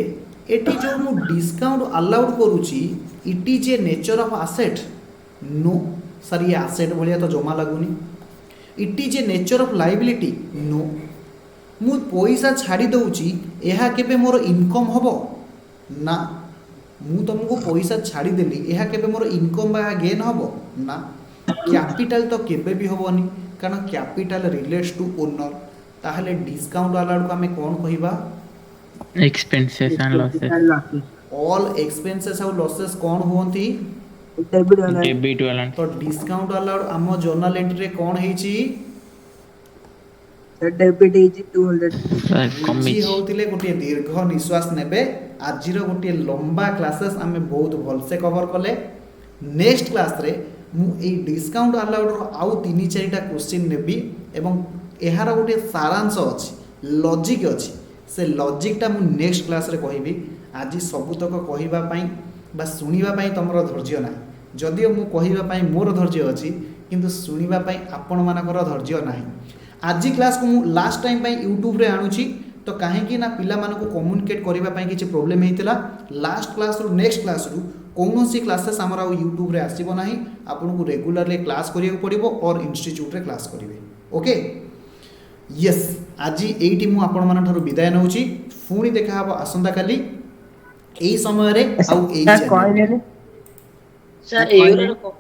एटी जो मु डिस्काउंट अलाउड करूची it is a nature of asset. No sir ये एसेट भलिया तो जमा लागुनी। It is a nature of liability. No मु पैसा छाड़ी दउची एहा केबे मोर इनकम हबो ना। मु तुमको पैसा छाड़ी देली एहा केबे मोर इनकम बा गेन हबो ना। कैपिटल तो केबे भी हबोनी कारण कैपिटल रिलेट्स टू ओनर। ताहले डिस्काउंट अलाउड को हमें कौन कहिबा? Expenses and losses. All expenses और लॉसेस कौन होंती? Debit balance. Debit balance. तो डिस्काउंट अलाउड आम जर्नल एंट्री रे कौन हेची? Debit is 200। बुझी होतिले गोटे दीर्घ निश्वास नेबे। आजिर गोटे लंबा क्लासेस आमे बहुत भलसे कवर कले। नेक्स्ट क्लास रे मु ए डिस्काउंट अलाउड रो आउ 3-4टा क्वेश्चन नेबी एवं एहार गोटे सारांश अछि, लॉजिक अछि। से लॉजिकटा मु नेक्स्ट क्लास रे कहिबी। आज सबुतक कहिबा पई बा सुनिबा पई तमरो धैर्य नाही। जदियो मु कहिबा पई मोर धैर्य अछि किंतु सुनिबा पई आपण मानकर धैर्य नाही। आज क्लास को मु लास्ट टाइम पई यूट्यूब रे आनुची तो काहे कि ना पिला मानको कम्युनिकेट करिबा पई किछि प्रॉब्लम हेतिला। लास्ट क्लास रो नेक्स्ट क्लास रू कौनसी क्लासेस हमरा यूट्यूब रे आसीबो नाही। आपन को रेगुलरली क्लास करियो पड़िबो और इंस्टीट्यूट रे क्लास करिवे। ओके यस आज एइटी मु आपण मान ठारू विदाय नउची। पुणी देखा हबो आसंता काली एई समय रे आउ एई सर कहले सर एरो